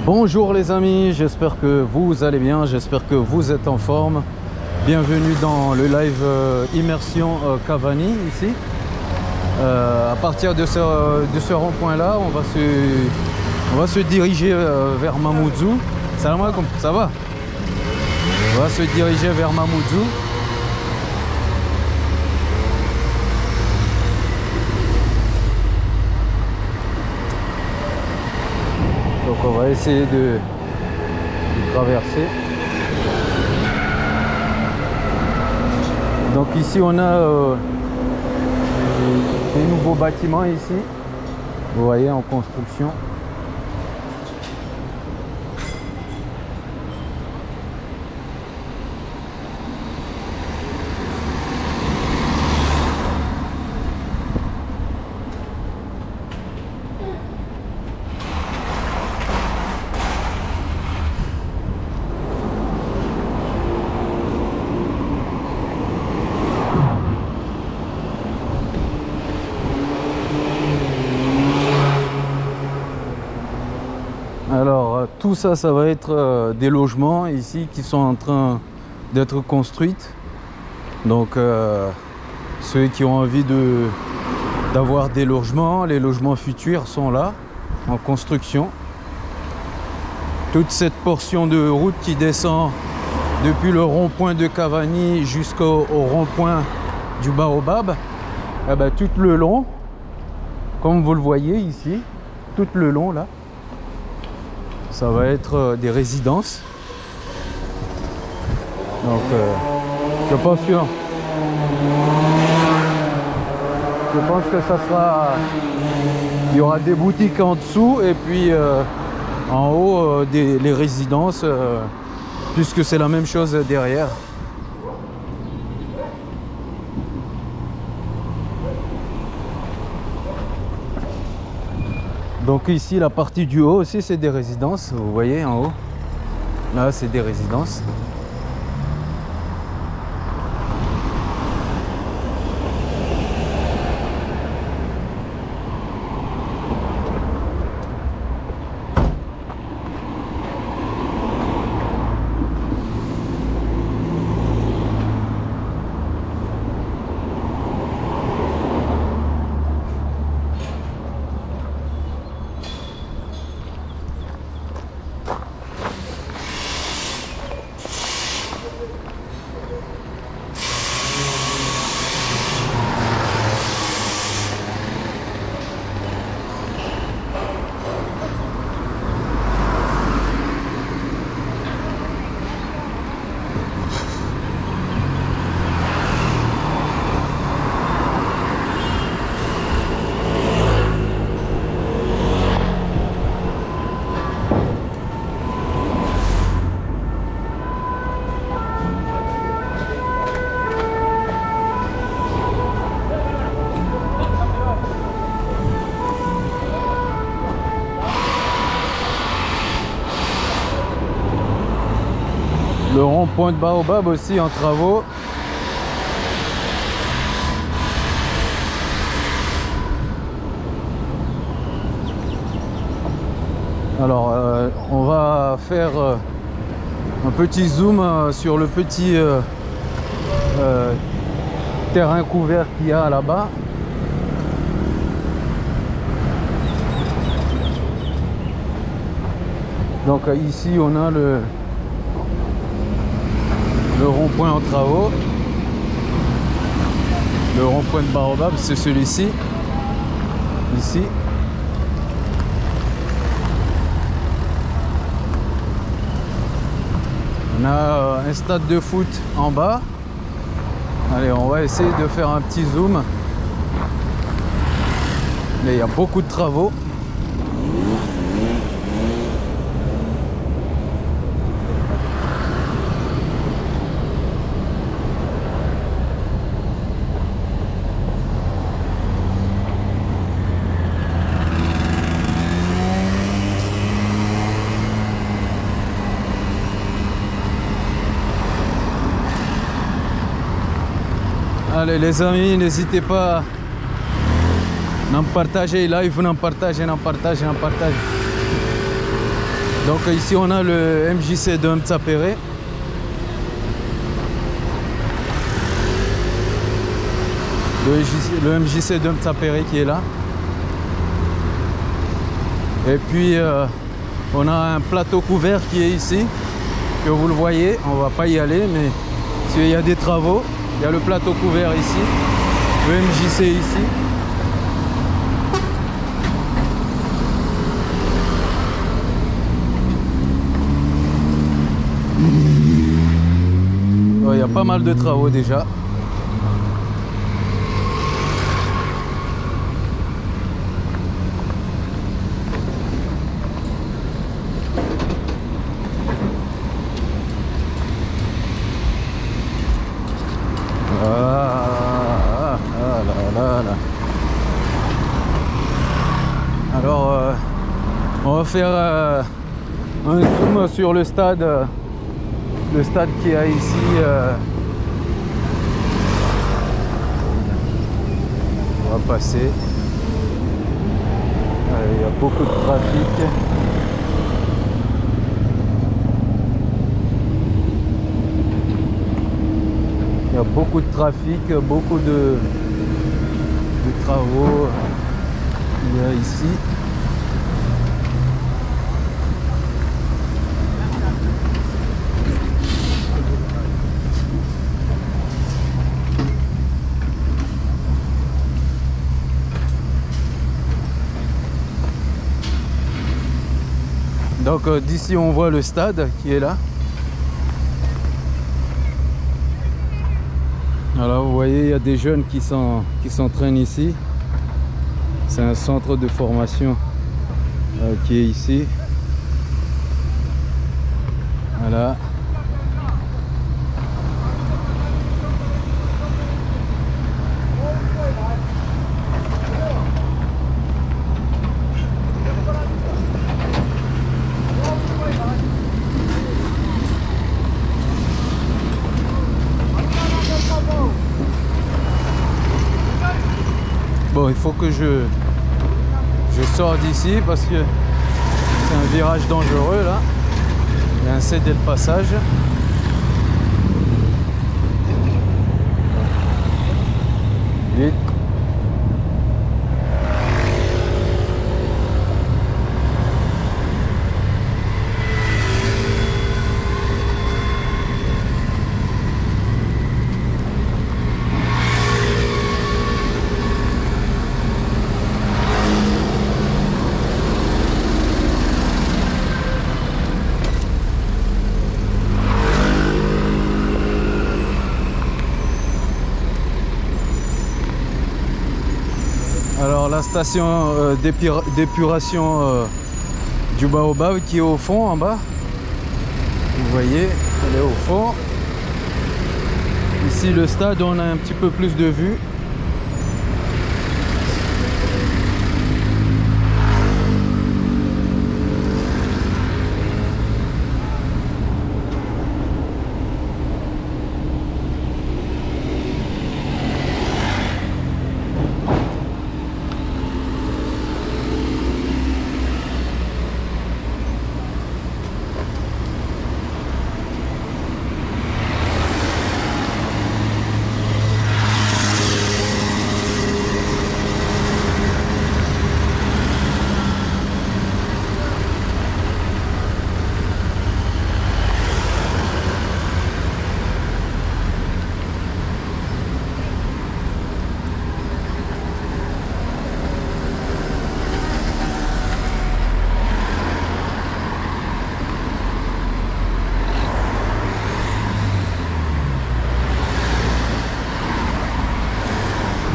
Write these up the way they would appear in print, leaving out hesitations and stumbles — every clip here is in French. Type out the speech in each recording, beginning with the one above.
Bonjour les amis, j'espère que vous allez bien, j'espère que vous êtes en forme. Bienvenue dans le live immersion Cavani ici. À partir de ce rond-point là, on va se diriger vers Mamoudzou. Salam alaikum, ça va? On va se diriger vers Mamoudzou. Donc on va essayer de traverser. Donc ici on a des nouveaux bâtiments ici. Vous voyez, en construction. Alors tout ça, ça va être des logements ici qui sont en train d'être construits. Donc ceux qui ont envie d'avoir des logements, les logements futurs sont là en construction. Toute cette portion de route qui descend depuis le rond-point de Cavani jusqu'au rond-point du Baobab, eh ben, tout le long, comme vous le voyez ici, tout le long là, ça va être des résidences. Donc je pense que ça sera, il y aura des boutiques en dessous et puis en haut les résidences, puisque c'est la même chose derrière. Donc ici la partie du haut aussi c'est des résidences, vous voyez en haut, là c'est des résidences. Le rond-point de Baobab aussi en travaux. Alors on va faire un petit zoom sur le petit terrain couvert qu'il y a là-bas. Donc ici on a le rond-point en travaux. Le rond-point de Baobab, c'est celui-ci. Ici. On a un stade de foot en bas. Allez, on va essayer de faire un petit zoom. Mais il y a beaucoup de travaux. Allez les amis, n'hésitez pas à partager live, partager. Donc ici on a le MJC de Mtsapéré. Le MJC de Mtsapéré qui est là. Et puis on a un plateau couvert qui est ici, que vous le voyez. On va pas y aller, mais s'il y a des travaux, il y a le plateau couvert ici, le MJC ici. Il y a pas mal de travaux déjà. Alors on va faire un zoom sur le stade qu'il y a ici. On va passer. Il y a beaucoup de trafic. Il y a beaucoup de trafic, beaucoup de travaux. Il y a ici. Donc d'ici on voit le stade qui est là. Alors vous voyez, il y a des jeunes qui s'entraînent ici. C'est un centre de formation qui est ici. Voilà. Bon, il faut que je sors d'ici parce que c'est un virage dangereux là. Il y a un cédé de passage. Vite. Alors la station d'épuration du Baobab qui est au fond en bas. Vous voyez, elle est au fond. Ici le stade, on a un petit peu plus de vue.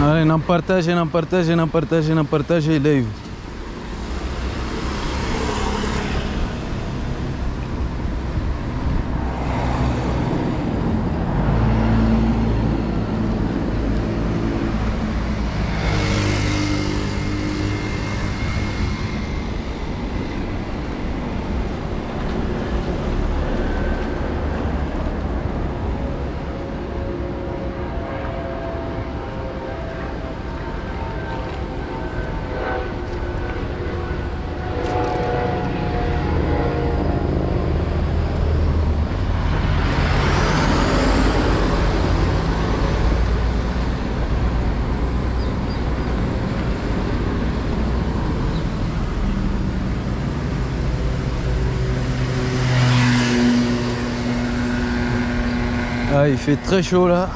Allez, não partage live. il fait très chaud là.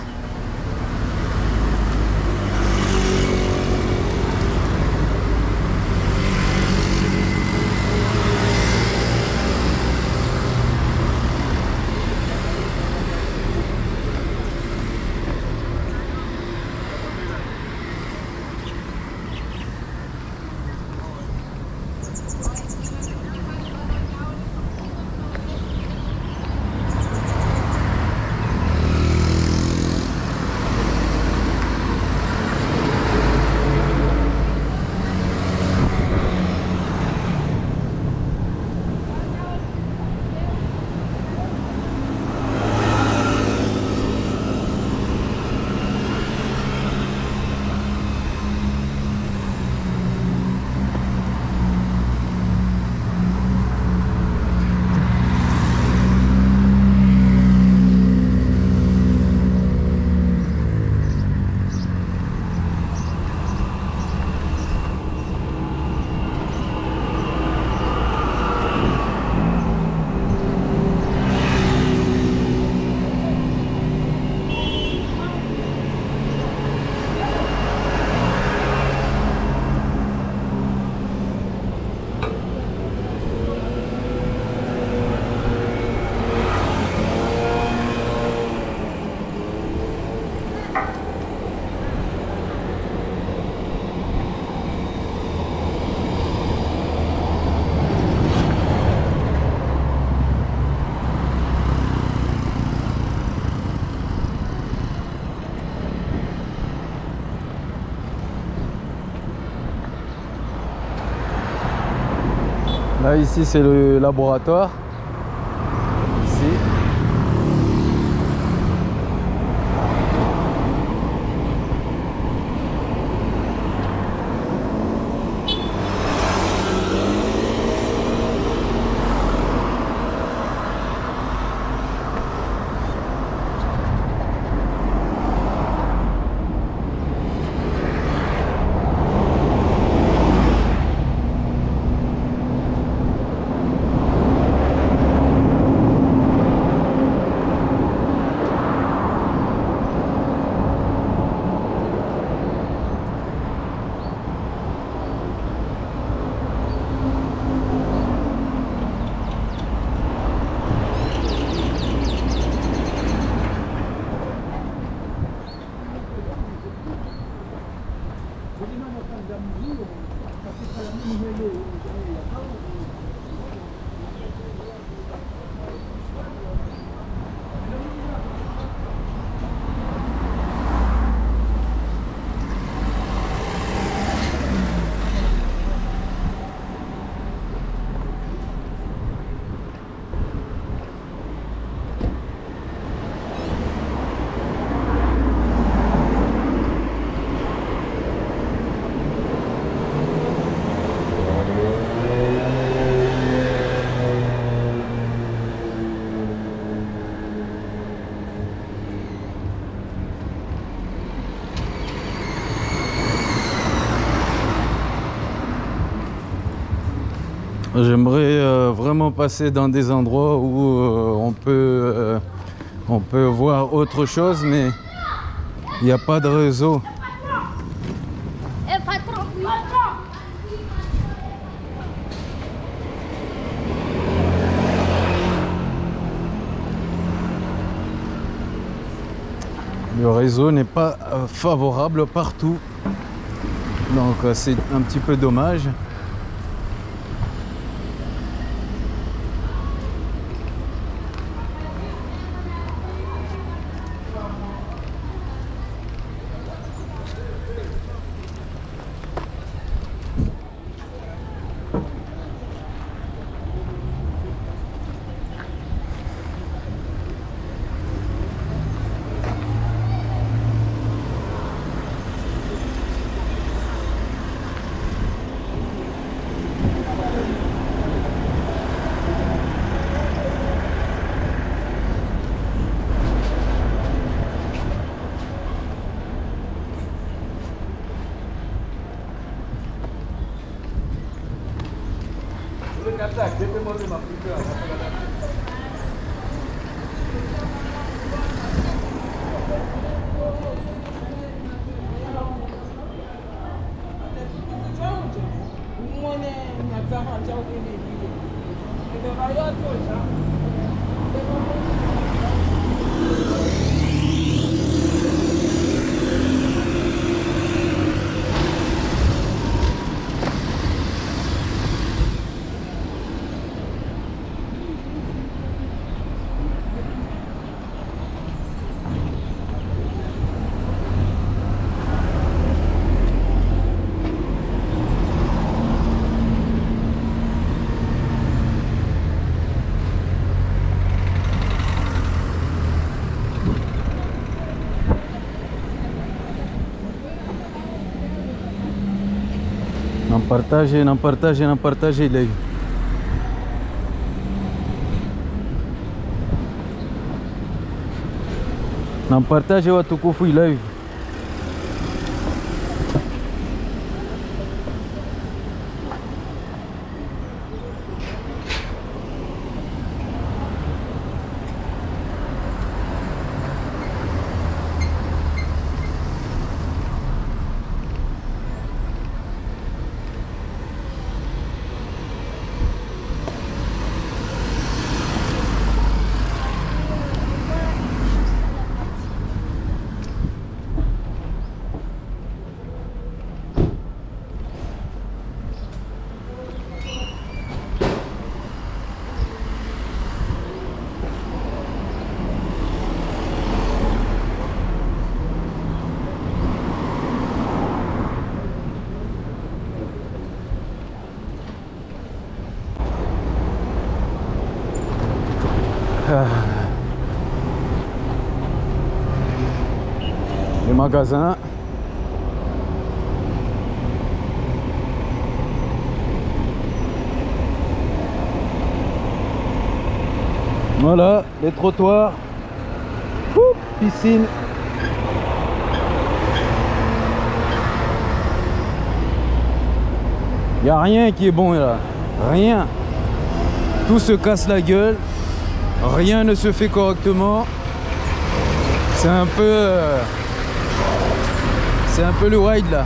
Là ici c'est le laboratoire. Ici. J'aimerais vraiment passer dans des endroits où on peut voir autre chose, mais il n'y a pas de réseau. Le réseau n'est pas favorable partout, donc c'est un petit peu dommage. Não partage live. Não partage watukufu live. Les magasins. Voilà, les trottoirs. Ouh, piscine. Il n'y a rien qui est bon là. Rien. Tout se casse la gueule. Rien ne se fait correctement. C'est un peu le ride là.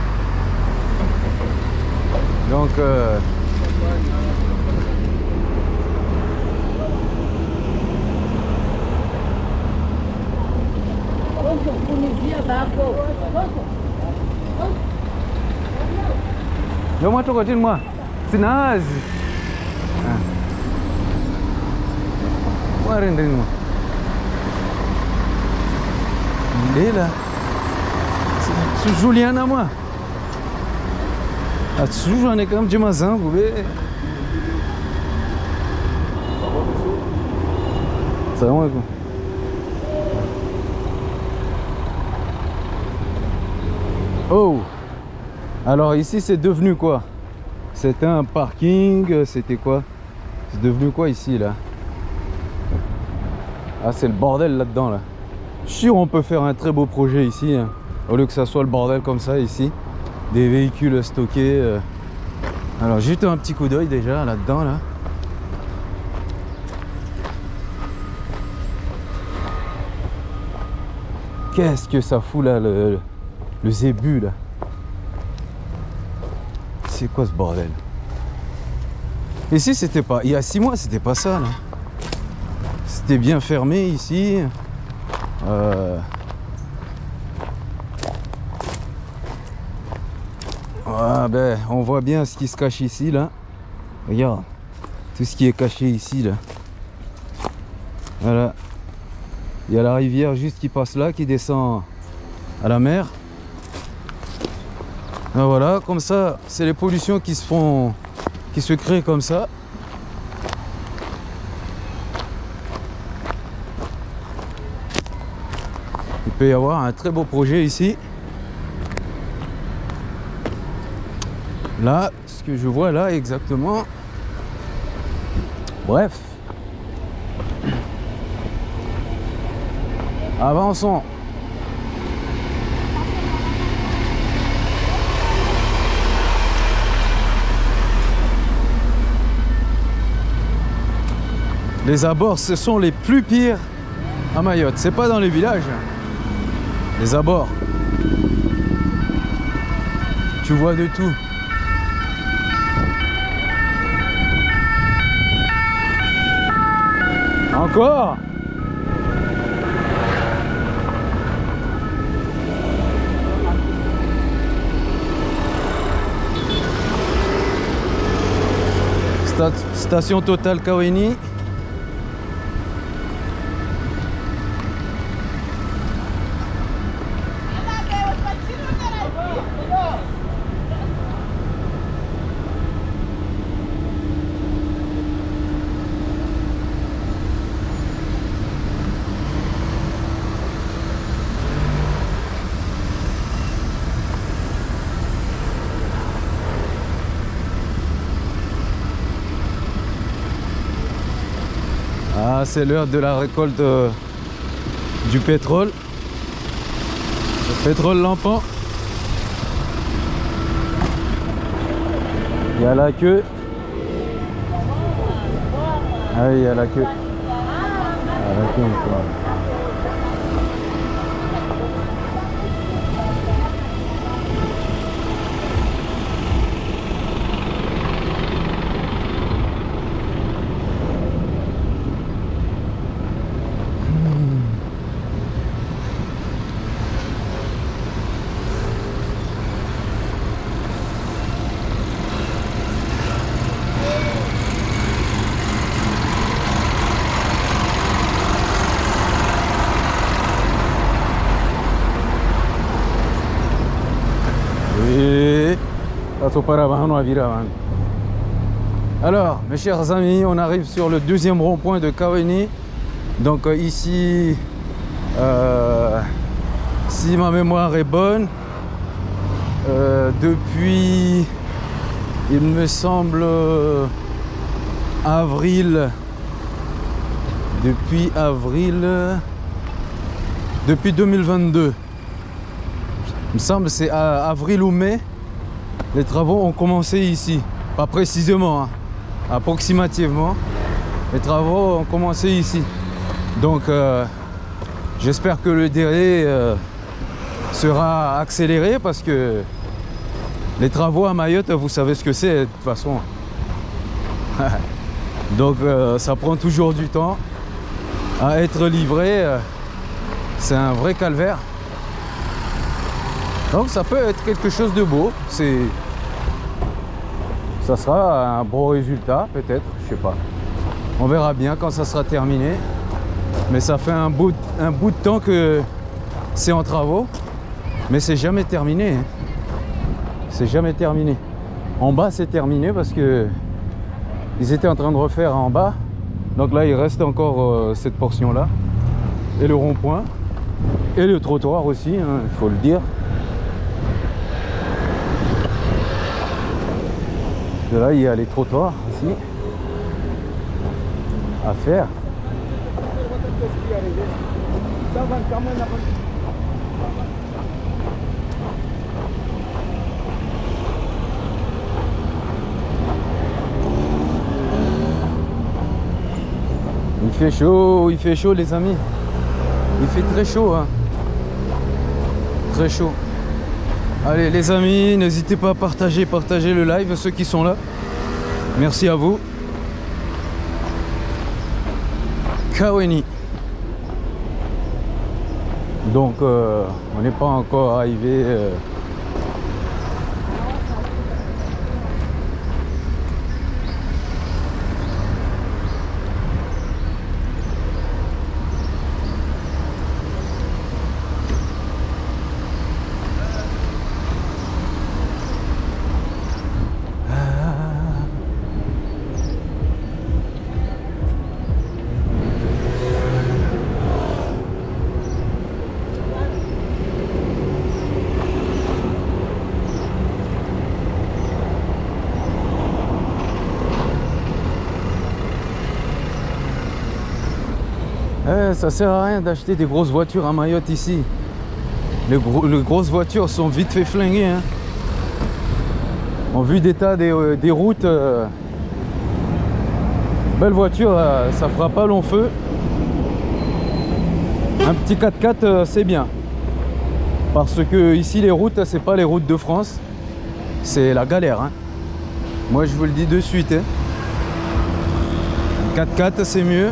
Donc yo moi toko moi. Sinazi. Moi rendez moi. Là. C'est Juliana moi. Ah tu j'en ai comme Jamazan vous voyez. Ça va quoi. Oh. Alors ici c'est devenu quoi? C'était un parking, c'était quoi? C'est devenu quoi ici là? Ah c'est le bordel là-dedans là. Je suis sûr on peut faire un très beau projet ici hein, au lieu que ça soit le bordel comme ça ici. Des véhicules stockés. Alors j'ai jeté un petit coup d'œil déjà là-dedans là. Qu'est-ce que ça fout là le zébu là? C'est quoi ce bordel? Ici c'était pas... Il y a 6 mois c'était pas ça là. C'était bien fermé ici. Ah ben, on voit bien ce qui se cache ici là. Regarde, tout ce qui est caché ici là. Voilà. Il y a la rivière juste qui passe là, qui descend à la mer. Ah, voilà, comme ça, c'est les pollutions qui se créent comme ça. Il peut y avoir un très beau projet ici. Là, ce que je vois là exactement. Bref. Avançons. Les abords, ce sont les plus pires à Mayotte. C'est pas dans les villages. Les abords. Tu vois de tout. Encore? Station Total Kaweni. Là, c'est l'heure de la récolte du pétrole. Le pétrole lampant. Il y a la queue. Ah oui, il y a la queue. Ah, la queue encore. Alors, mes chers amis, on arrive sur le deuxième rond-point de Kaweni. Donc ici, si ma mémoire est bonne, depuis, il me semble, avril, depuis 2022. Il me semble c'est avril ou mai, les travaux ont commencé ici. Pas précisément, hein, approximativement. Les travaux ont commencé ici. Donc j'espère que le délai sera accéléré parce que les travaux à Mayotte, vous savez ce que c'est de toute façon. Donc ça prend toujours du temps à être livré. C'est un vrai calvaire. Donc ça peut être quelque chose de beau. Ça sera un beau résultat peut-être, je sais pas. On verra bien quand ça sera terminé. Mais ça fait un bout de temps que c'est en travaux. Mais c'est jamais terminé. Hein. C'est jamais terminé. En bas c'est terminé parce que ils étaient en train de refaire en bas. Donc là il reste encore cette portion là. Et le rond-point. Et le trottoir aussi, hein, il faut le dire. De là il y a les trottoirs ici à faire. Il fait chaud les amis. Il fait très chaud, hein. Très chaud. Allez les amis, n'hésitez pas à partager le live, ceux qui sont là. Merci à vous. Kaweni. Donc on n'est pas encore arrivé. Ça sert à rien d'acheter des grosses voitures à Mayotte ici. Les grosses voitures sont vite fait flinguer. Hein. En vue d'état des routes, belle voiture, ça fera pas long feu. Un petit 4x4, c'est bien. Parce que ici les routes, c'est pas les routes de France. C'est la galère. Hein. Moi je vous le dis de suite. Hein. 4x4 c'est mieux.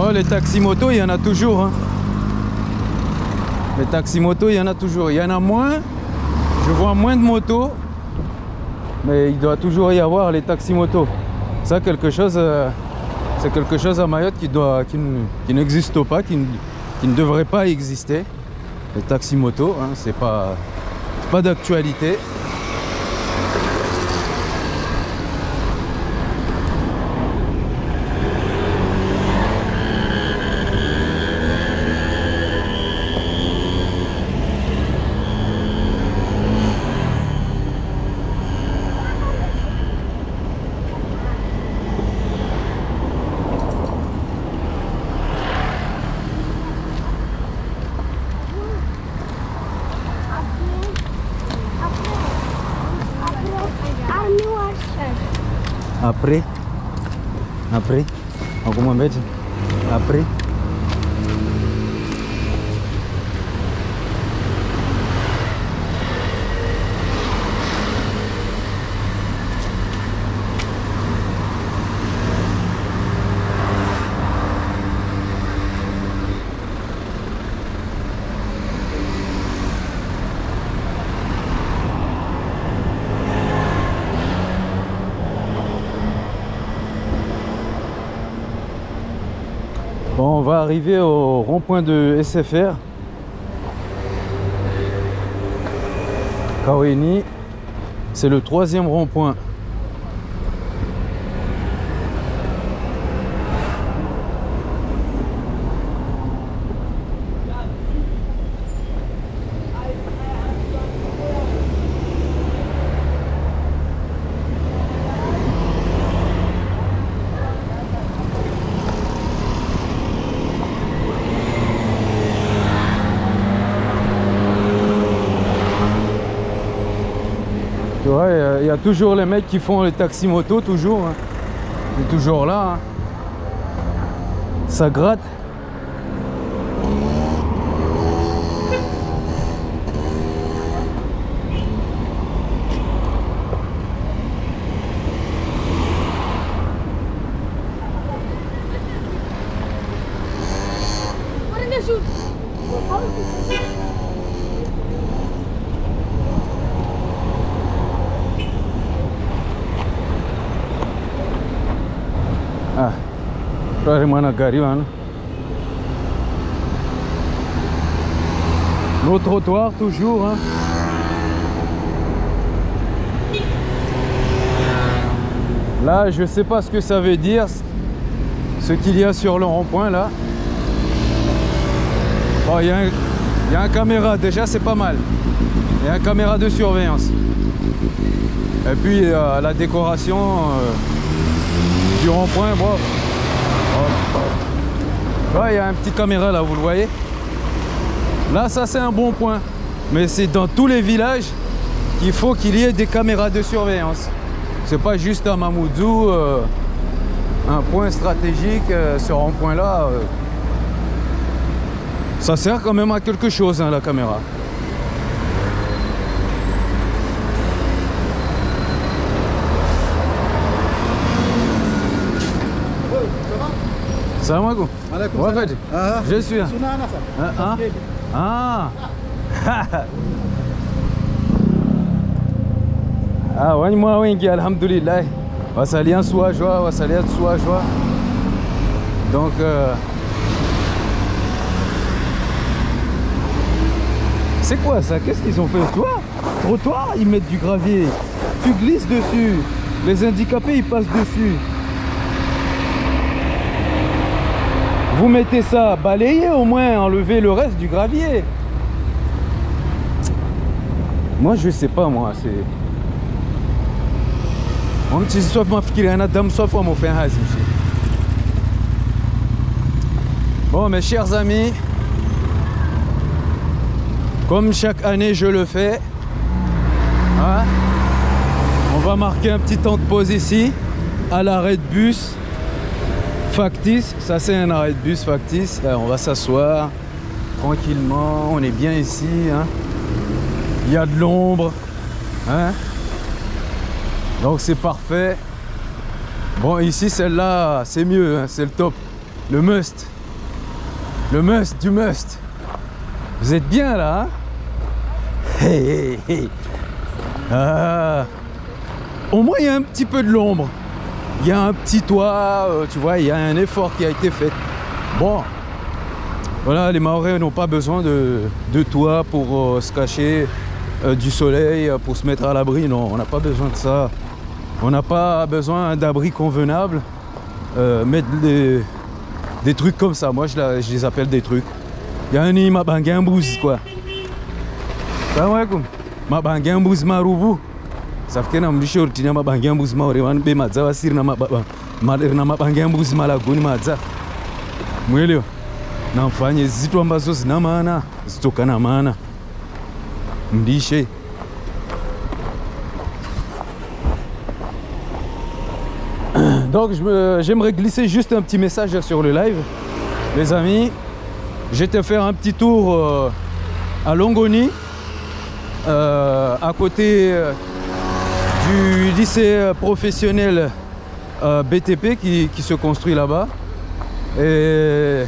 Oh, les taxis-motos, il y en a toujours. Hein. Les taxis-motos, il y en a toujours. Il y en a moins. Je vois moins de motos. Mais il doit toujours y avoir les taxis-motos. Ça, c'est quelque chose à Mayotte qui n'existe pas, qui ne devrait pas exister. Les taxis-motos, hein, c'est pas d'actualité. Après, alguma vez, après. Bon, on va arriver au rond-point de SFR. Kaweni, c'est le 3e rond-point. Il y a toujours les mecs qui font les taxis-motos, toujours. Hein. C'est toujours là. Hein. Ça gratte. Ah, nos trottoirs toujours. Hein. Là, je sais pas ce que ça veut dire, ce qu'il y a sur le rond-point là. Bon, il y a un caméra, déjà c'est pas mal. Il y a un caméra de surveillance. Et puis la décoration du rond-point, bon. Il y a un petit caméra là, vous le voyez. Là, ça c'est un bon point. Mais c'est dans tous les villages qu'il faut qu'il y ait des caméras de surveillance. C'est pas juste à Mamoudzou, un point stratégique, ce rond-point là. Ça sert quand même à quelque chose, hein, la caméra. Salam alaikum. Je suis. Ah. Ah, wani moi wingi alhamdulillah. Wasalian soit joie, wasalian soit joie. Donc c'est quoi ça? Qu'est-ce qu'ils ont fait? Toi, trottoir, ils mettent du gravier. Tu glisses dessus. Les handicapés, ils passent dessus. Vous mettez ça, balayez au moins, enlevez le reste du gravier. Moi, je sais pas, moi, c'est... Bon, mes chers amis, comme chaque année je le fais, hein, on va marquer un petit temps de pause ici, à l'arrêt de bus factice. Ça c'est un arrêt de bus factice. Là, on va s'asseoir tranquillement, on est bien ici, hein. Il y a de l'ombre, hein. Donc c'est parfait. Bon, ici celle-là c'est mieux, hein, c'est le top, le must. Le must du must. Vous êtes bien là, hein? Hey, hey, hey. Ah. Au moins il y a un petit peu de l'ombre. Il y a un petit toit, tu vois, il y a un effort qui a été fait. Bon, voilà, les Mahorais n'ont pas besoin de toit pour se cacher du soleil, pour se mettre à l'abri. Non, on n'a pas besoin de ça. On n'a pas besoin d'abri convenable. Mettre des trucs comme ça, moi je les appelle des trucs. Il y a un nid, ma bangambouz, quoi. Salam alaikum. Ma bangambouz marubu. Ça fait que je suis sorti de ma bangambouz marubu. Je suis sorti de ma bangambouz malaguni madza. Mweleo. Namfanye zitu ambazo zina maana, zitokana maana. Mdishe. Donc j'aimerais glisser juste un petit message sur le live. Les amis, j'étais faire un petit tour à Longoni, à côté du lycée professionnel BTP qui se construit là-bas. Et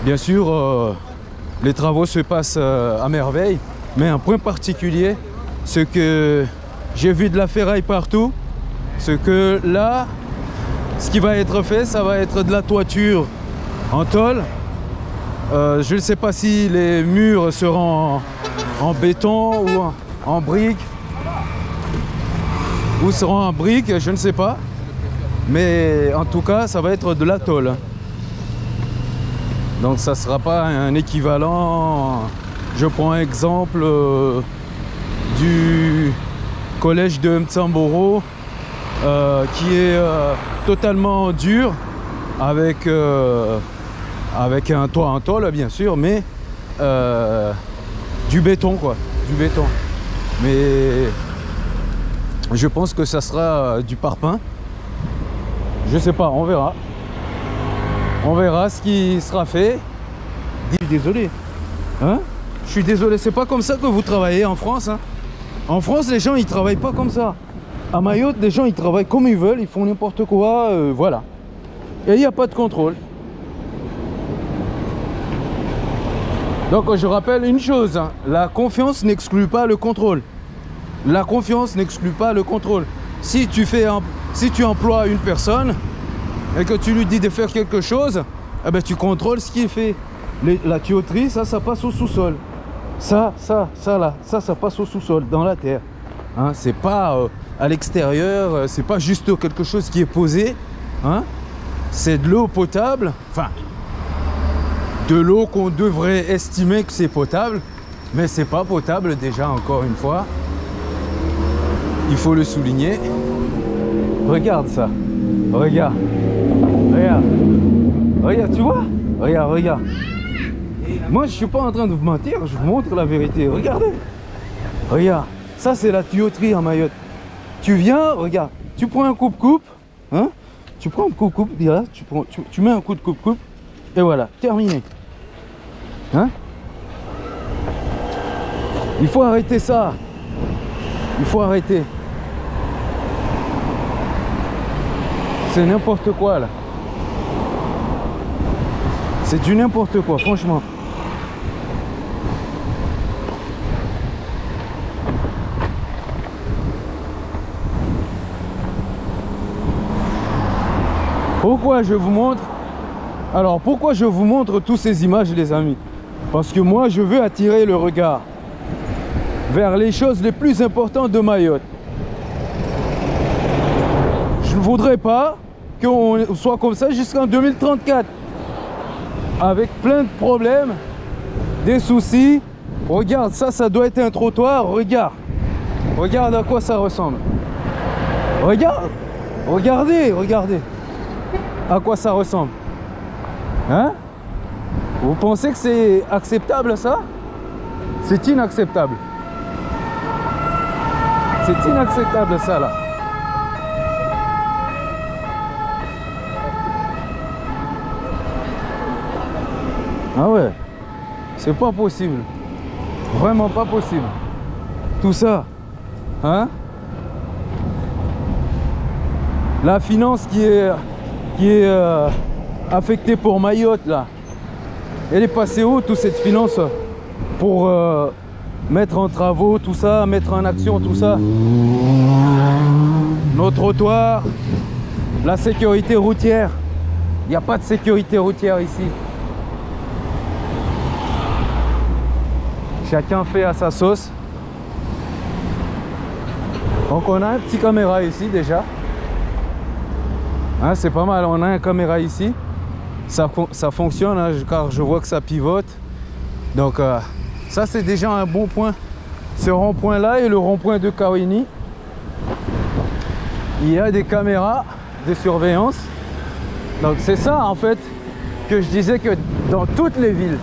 bien sûr, les travaux se passent à merveille. Mais un point particulier, c'est que j'ai vu de la ferraille partout. C'est que là, ce qui va être fait, ça va être de la toiture en tôle. Je ne sais pas si les murs seront en béton ou en briques. Ou seront en briques, je ne sais pas. Mais en tout cas, ça va être de la tôle. Donc ça ne sera pas un équivalent. Je prends exemple du collège de Mtsamboro qui est totalement dur avec un toit en tôle bien sûr, mais du béton quoi, du béton. Mais je pense que ça sera du parpaing. Je sais pas, on verra. On verra ce qui sera fait. Je suis désolé. Hein? Je suis désolé, c'est pas comme ça que vous travaillez en France. Hein? En France, les gens ils travaillent pas comme ça. À Mayotte, les gens ils travaillent comme ils veulent, ils font n'importe quoi, voilà. Et il n'y a pas de contrôle. Donc je rappelle une chose, hein, la confiance n'exclut pas le contrôle. La confiance n'exclut pas le contrôle. Si tu emploies une personne et que tu lui dis de faire quelque chose, eh ben, tu contrôles ce qu'il fait. La tuyauterie, ça passe au sous-sol. Ça passe au sous-sol, dans la terre. Hein, c'est pas à l'extérieur, c'est pas juste quelque chose qui est posé. Hein, c'est de l'eau potable, enfin, de l'eau qu'on devrait estimer que c'est potable, mais c'est pas potable déjà, encore une fois. Il faut le souligner. Regarde ça. Regarde. Regarde. Regarde, tu vois? Regarde, regarde. Moi, je suis pas en train de vous mentir, je vous montre la vérité. Regardez. Regarde. Ça, c'est la tuyauterie en Mayotte. Tu viens, regarde. Tu prends un coupe-coupe. Hein? Tu prends un coupe-coupe, tu mets un coup de coupe-coupe. Et voilà, terminé. Hein? Il faut arrêter ça. Il faut arrêter. C'est n'importe quoi là. C'est du n'importe quoi, franchement. Pourquoi je vous montre? Alors pourquoi je vous montre toutes ces images les amis? Parce que moi je veux attirer le regard vers les choses les plus importantes de Mayotte. Je ne voudrais pas qu'on soit comme ça jusqu'en 2034. Avec plein de problèmes, des soucis. Regarde, ça doit être un trottoir. Regarde. Regarde à quoi ça ressemble. Regarde. Regardez, regardez. À quoi ça ressemble. Hein? Vous pensez que c'est acceptable ça? C'est inacceptable. C'est inacceptable ça là. Ah ouais, c'est pas possible. Vraiment pas possible. Tout ça. Hein? La finance qui est affectée pour Mayotte là. Elle est passée où toute cette finance pour mettre en travaux tout ça, mettre en action tout ça? Nos trottoirs, la sécurité routière. Il n'y a pas de sécurité routière ici. Chacun fait à sa sauce. Donc on a un petit caméra ici déjà. Hein, c'est pas mal, on a un caméra ici. Ça fonctionne, hein, car je vois que ça pivote. Donc ça c'est déjà un bon point. Ce rond-point là et le rond-point de Kawini. Il y a des caméras de surveillance. Donc c'est ça en fait que je disais, que dans toutes les villes,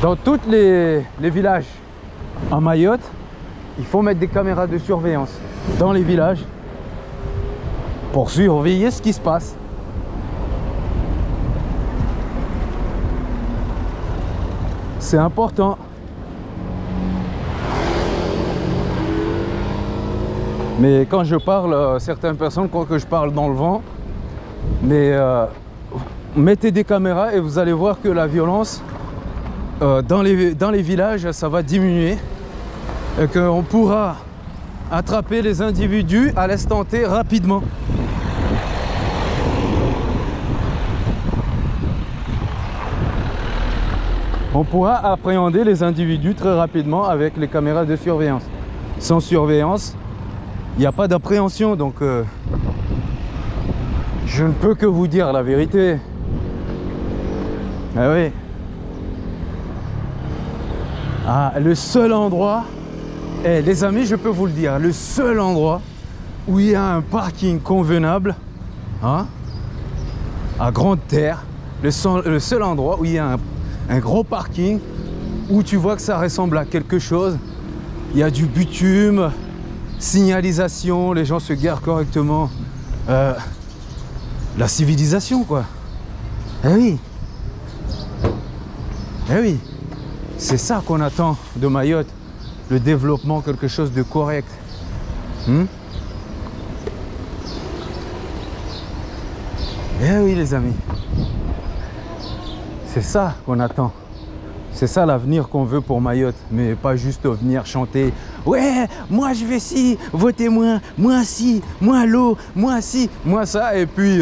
dans tous les villages en Mayotte, il faut mettre des caméras de surveillance dans les villages pour surveiller ce qui se passe. C'est important. Mais quand je parle, certaines personnes croient que je parle dans le vent. Mais mettez des caméras et vous allez voir que la violence dans les villages, ça va diminuer. Et qu'on pourra attraper les individus à l'instant T rapidement. On pourra appréhender les individus très rapidement avec les caméras de surveillance. Sans surveillance, il n'y a pas d'appréhension, donc je ne peux que vous dire la vérité. Ah oui. Ah, le seul endroit, les amis, je peux vous le dire, le seul endroit où il y a un parking convenable, hein, à Grande Terre, le seul endroit où il y a un gros parking, où tu vois que ça ressemble à quelque chose. Il y a du bitume, signalisation, les gens se garent correctement. La civilisation, quoi. Eh oui. Eh oui. C'est ça qu'on attend de Mayotte. Le développement, quelque chose de correct. Eh oui, les amis. C'est ça qu'on attend. C'est ça l'avenir qu'on veut pour Mayotte. Mais pas juste venir chanter. Ouais, moi je vais ci, votez moi ci, moi l'eau, moi ci, moi ça. Et puis,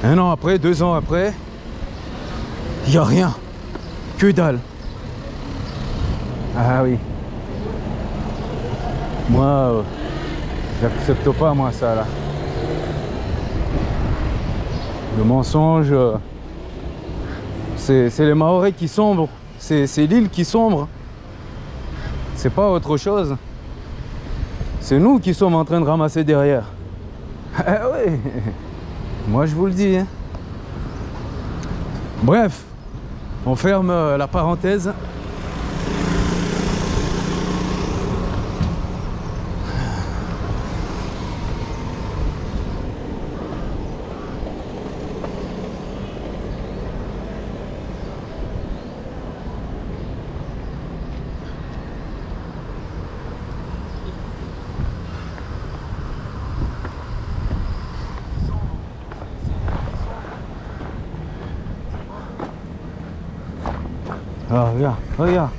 1 an après, 2 ans après, il n'y a rien. Que dalle. Ah oui. Moi, j'accepte pas, moi, ça, là. Le mensonge, c'est les Mahorais qui sombrent. C'est l'île qui sombre. C'est pas autre chose. C'est nous qui sommes en train de ramasser derrière. Ah oui. Moi, je vous le dis. Hein. Bref. On ferme la parenthèse. Ah, regarde, regarde,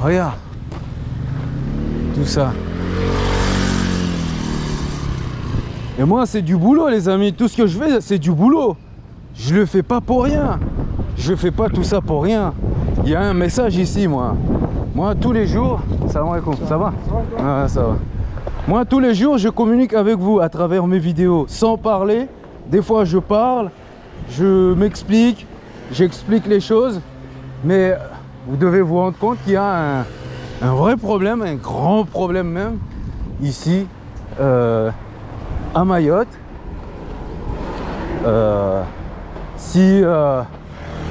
regarde, tout ça. Et moi, c'est du boulot, les amis. Tout ce que je fais, c'est du boulot. Je le fais pas pour rien. Je fais pas tout ça pour rien. Il y a un message ici, moi. Moi, tous les jours, salam alaikum, ça va? Ah, ça va. Moi, tous les jours, je communique avec vous à travers mes vidéos, sans parler. Des fois, je parle, je m'explique, j'explique les choses. Mais vous devez vous rendre compte qu'il y a un vrai problème, un grand problème même, ici, à Mayotte. Si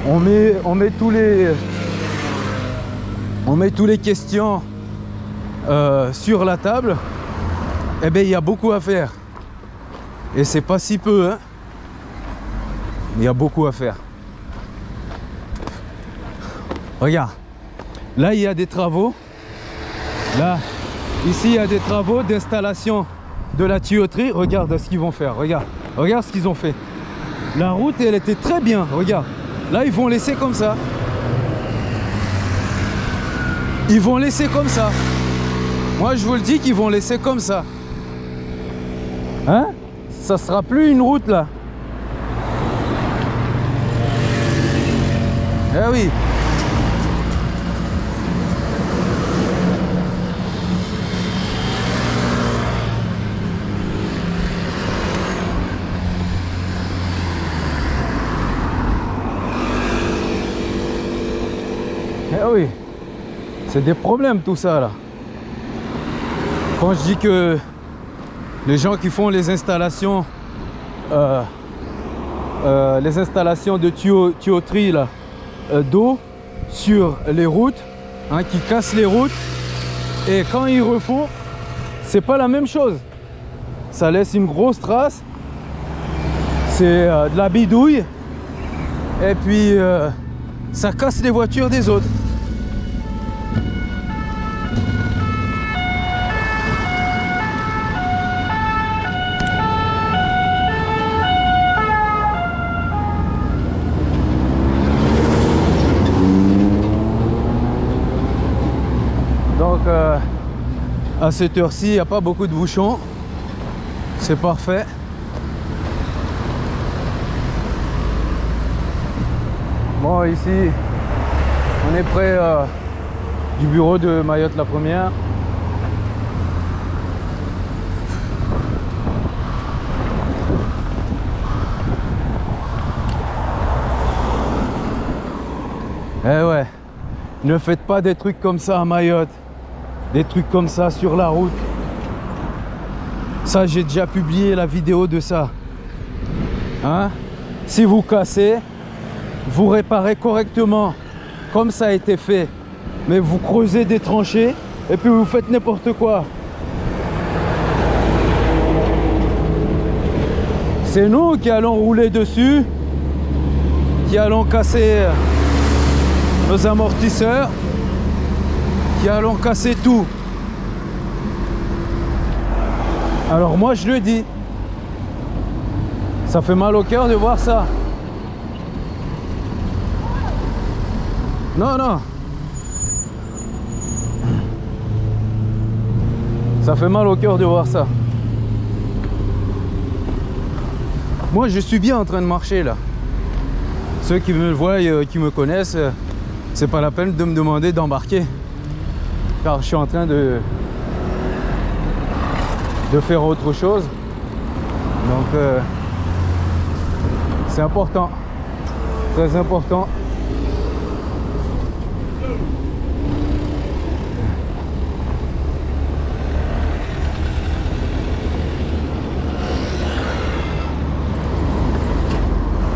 on met tous les questions sur la table, eh bien, il y a beaucoup à faire. Et c'est pas si peu, hein. Il y a beaucoup à faire. Regarde, là il y a des travaux. Là, ici il y a des travaux d'installation de la tuyauterie. Regarde ce qu'ils vont faire. Regarde, regarde ce qu'ils ont fait. La route, elle était très bien. Regarde. Là, ils vont laisser comme ça. Ils vont laisser comme ça. Moi, je vous le dis qu'ils vont laisser comme ça. Hein? Ça sera plus une route, là. Eh oui. Eh oui. C'est des problèmes tout ça là. Quand je dis que les gens qui font les installations de tuyauterie là, d'eau sur les routes, hein, qui cassent les routes, et quand ils refont, c'est pas la même chose. Ça laisse une grosse trace, c'est de la bidouille, et puis ça casse les voitures des autres. Donc à cette heure-ci, il n'y a pas beaucoup de bouchons. C'est parfait. Bon, ici, on est près du bureau de Mayotte la Première. Eh ouais, ne faites pas des trucs comme ça à Mayotte. Des trucs comme ça sur la route. Ça, j'ai déjà publié la vidéo de ça. Hein? Si vous cassez, vous réparez correctement, comme ça a été fait. Mais vous creusez des tranchées et puis vous faites n'importe quoi. C'est nous qui allons rouler dessus, qui allons casser nos amortisseurs, qui allons casser tout. Alors moi je le dis, ça fait mal au cœur de voir ça. Non, non. Ça fait mal au cœur de voir ça. Moi je suis bien en train de marcher là. Ceux qui me voient, qui me connaissent, c'est pas la peine de me demander d'embarquer. Car je suis en train de faire autre chose. Donc c'est important. Très important.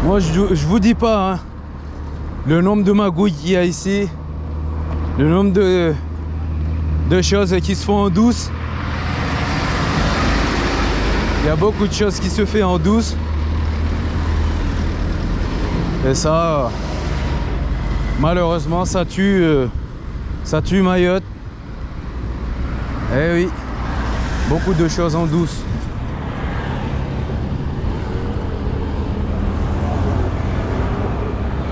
Moi je vous dis pas hein, le nombre de magouilles qu'il y a ici, le nombre de choses qui se font en douce. Il y a beaucoup de choses qui se font en douce. Et ça, malheureusement, ça tue Mayotte. Eh oui, beaucoup de choses en douce.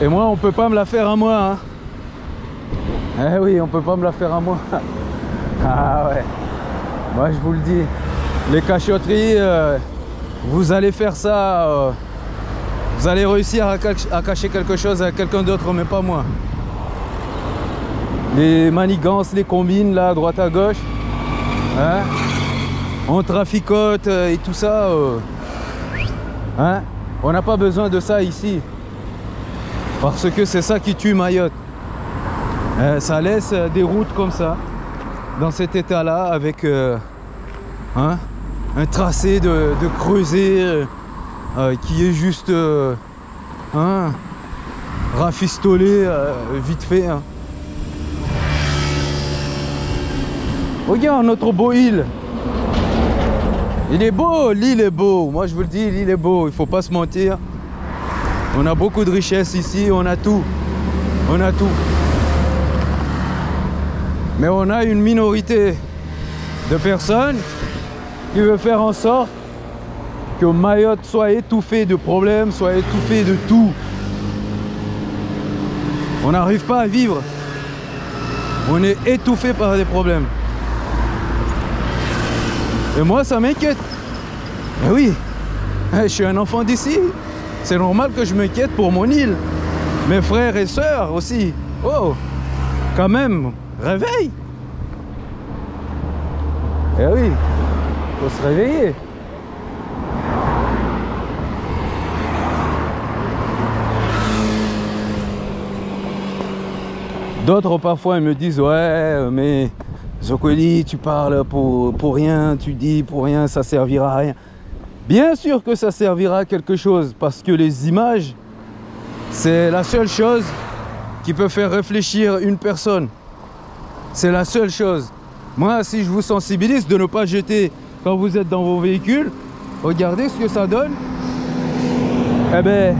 Et moi, on peut pas me la faire à moi. Hein. Eh oui, on peut pas me la faire à moi. Ah ouais. Moi, je vous le dis. Les cachotteries, vous allez faire ça. Vous allez réussir à cacher quelque chose à quelqu'un d'autre, mais pas moi. Les manigances, les combines, là, à droite à gauche. Hein, on traficote et tout ça. Hein, on n'a pas besoin de ça ici. Parce que c'est ça qui tue Mayotte. Ça laisse des routes comme ça, dans cet état-là, avec hein, un tracé de creuset qui est juste hein, rafistolé vite fait. Hein. Regarde notre beau île. Il est beau, l'île est beau. Moi je vous le dis, l'île est beau, il faut pas se mentir. On a beaucoup de richesses ici, on a tout. On a tout. Mais on a une minorité de personnes qui veut faire en sorte que Mayotte soit étouffée de problèmes, soit étouffée de tout. On n'arrive pas à vivre. On est étouffé par des problèmes. Et moi, ça m'inquiète. Eh oui, je suis un enfant d'ici. C'est normal que je m'inquiète pour mon île. Mes frères et sœurs aussi. Oh, quand même, réveille. Eh oui, faut se réveiller. D'autres parfois ils me disent ouais mais Zokoli tu parles pour rien, tu dis pour rien, ça servira à rien. Bien sûr que ça servira à quelque chose parce que les images c'est la seule chose qui peut faire réfléchir une personne. C'est la seule chose. Moi si je vous sensibilise de ne pas jeter quand vous êtes dans vos véhicules, regardez ce que ça donne. Eh ben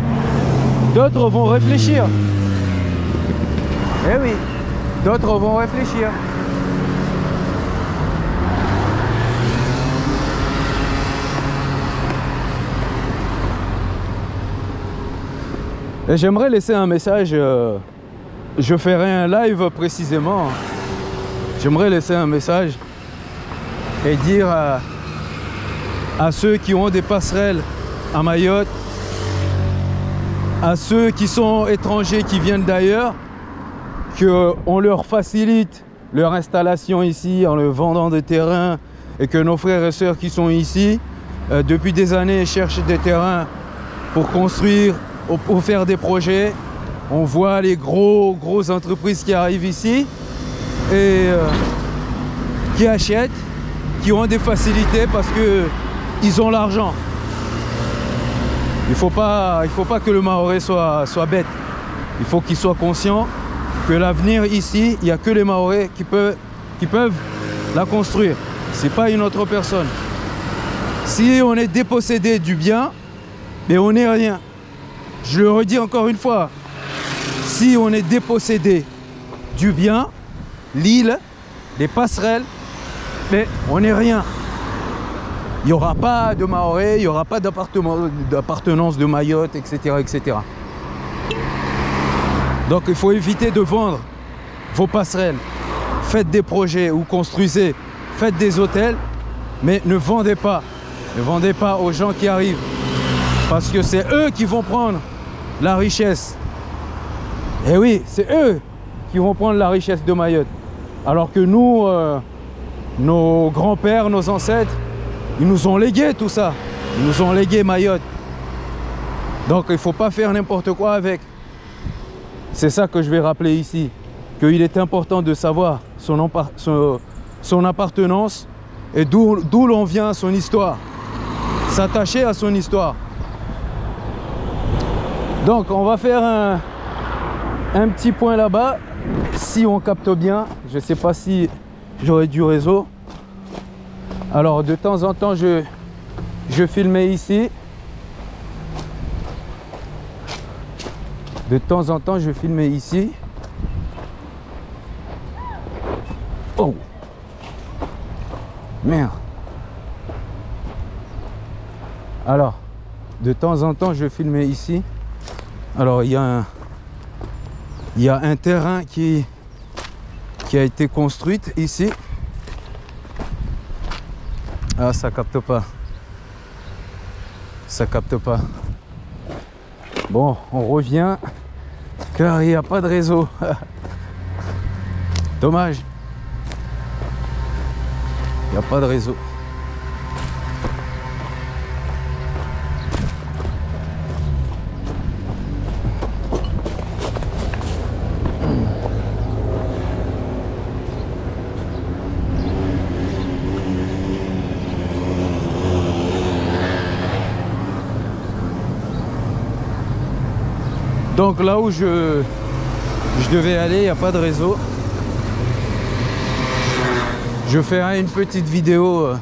d'autres vont réfléchir. Eh oui, d'autres vont réfléchir. Et j'aimerais laisser un message, je ferai un live précisément. J'aimerais laisser un message et dire à ceux qui ont des passerelles à Mayotte, à ceux qui sont étrangers, qui viennent d'ailleurs, qu'on leur facilite leur installation ici en leur vendant des terrains et que nos frères et sœurs qui sont ici depuis des années cherchent des terrains pour construire, pour faire des projets. On voit les grosses entreprises qui arrivent ici et qui achètent, qui ont des facilités parce qu'ils ont l'argent. Il faut pas que le Mahorais soit bête. Il faut qu'il soit conscient que l'avenir ici, il n'y a que les Mahorais qui peuvent la construire. C'est pas une autre personne. Si on est dépossédé du bien, mais on n'est rien. Je le redis encore une fois. Si on est dépossédé du bien, l'île, les passerelles, mais on n'est rien. Il n'y aura pas de Mahorais, il n'y aura pas d'appartenance de Mayotte, etc., etc. Donc il faut éviter de vendre vos passerelles. Faites des projets ou construisez, faites des hôtels, mais ne vendez pas. Ne vendez pas aux gens qui arrivent. Parce que c'est eux qui vont prendre la richesse. Et oui, c'est eux qui vont prendre la richesse de Mayotte. Alors que nous, nos grands-pères, nos ancêtres, ils nous ont légué tout ça. Ils nous ont légué Mayotte. Donc il ne faut pas faire n'importe quoi avec. C'est ça que je vais rappeler ici, qu'il est important de savoir son appartenance et d'où l'on vient, son histoire. S'attacher à son histoire. Donc on va faire un petit point là-bas, si on capte bien. Je ne sais pas si j'aurai du réseau. Alors de temps en temps, je filmais ici. De temps en temps, je filmais ici. Oh! Merde! Alors, de temps en temps, je filmais ici. Alors, il y a un terrain qui a été construit ici. Ah, ça capte pas. Ça capte pas. Bon, on revient car il n'y a pas de réseau. Dommage. Il n'y a pas de réseau. Donc là où je devais aller, il n'y a pas de réseau. Je ferai une petite vidéo.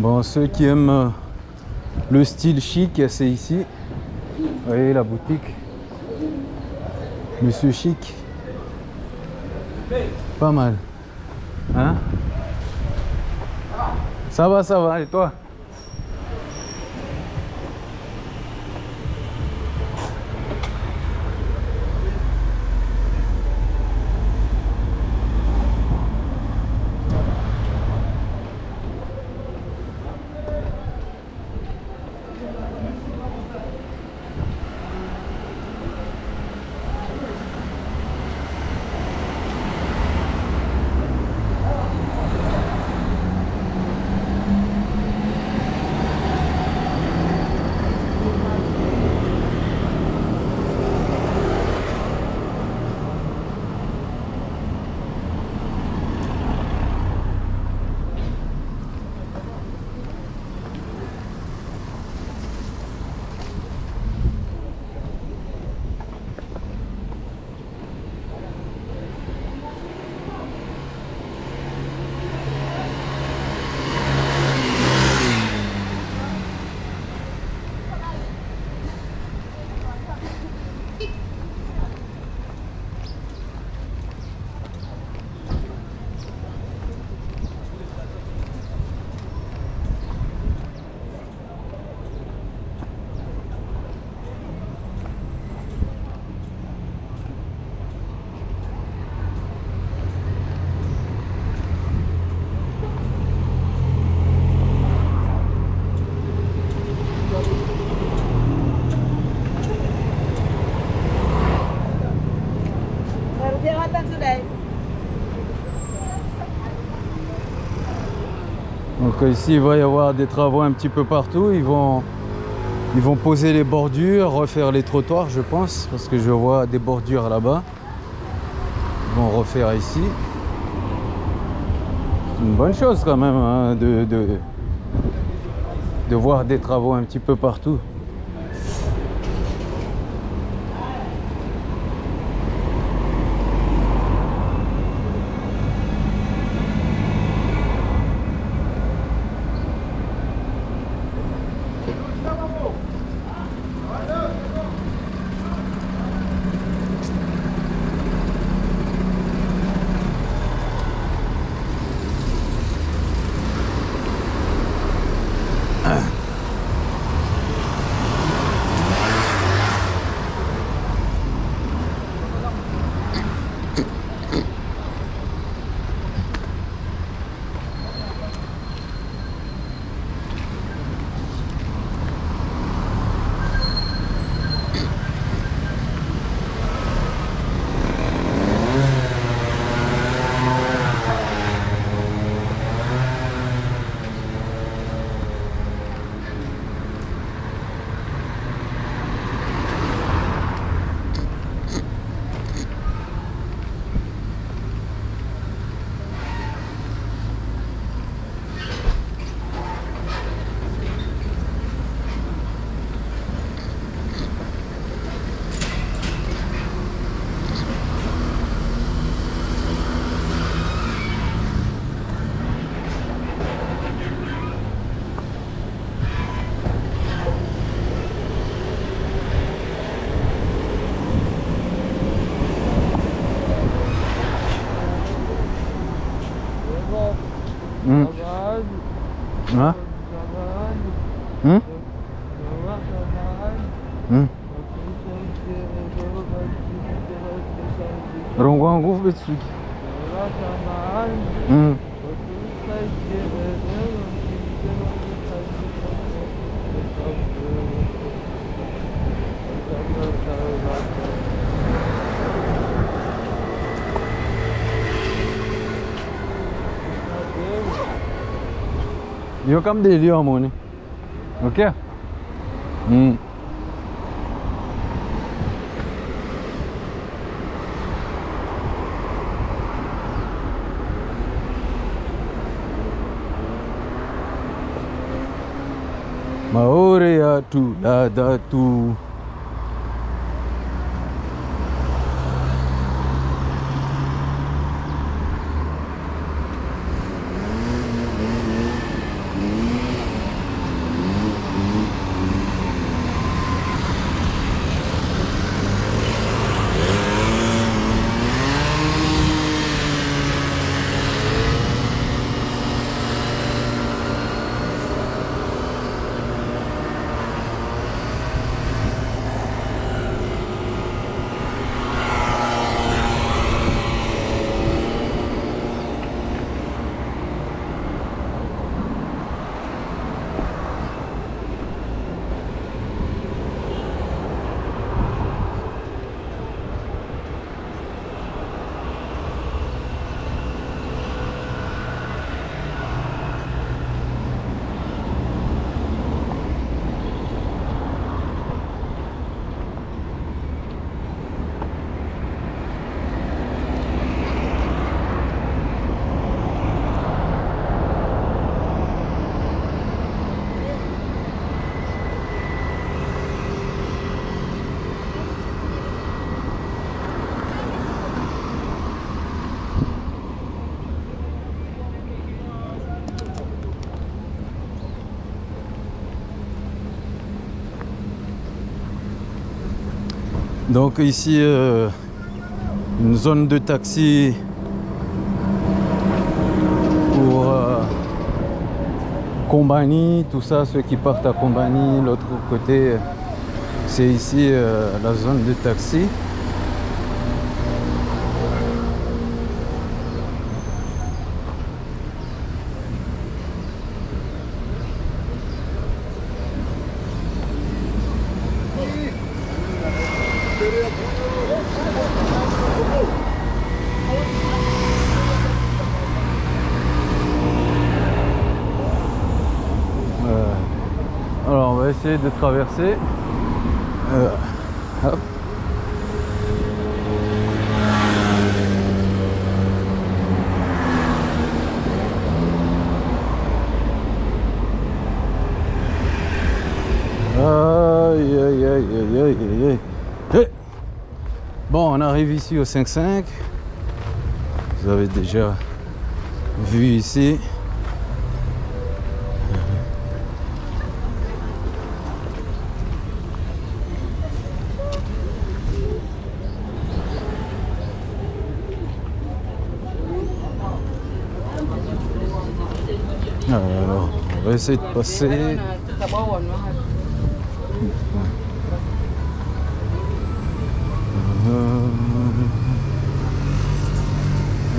Bon, ceux qui aiment le style chic, c'est ici. Vous voyez la boutique. Monsieur Chic. Pas mal. Hein? Ça va, et toi? Donc ici il va y avoir des travaux un petit peu partout. Ils vont poser les bordures, refaire les trottoirs je pense, parce que je vois des bordures là-bas. Ils vont refaire ici. C'est une bonne chose quand même hein, de voir des travaux un petit peu partout. Rongwangu Betsuki. Yo kam deli amone. Okay? Maore ya tu la da tu. Donc ici, une zone de taxi pour Kombani, tout ça, ceux qui partent à Kombani. L'autre côté, c'est ici la zone de taxi. Alors on va essayer de traverser. Hop. Aïe aïe aïe aïe aïe aïe. Hey. Bon, on arrive ici au 5-5. Vous avez déjà vu ici. Alors, on va essayer de passer.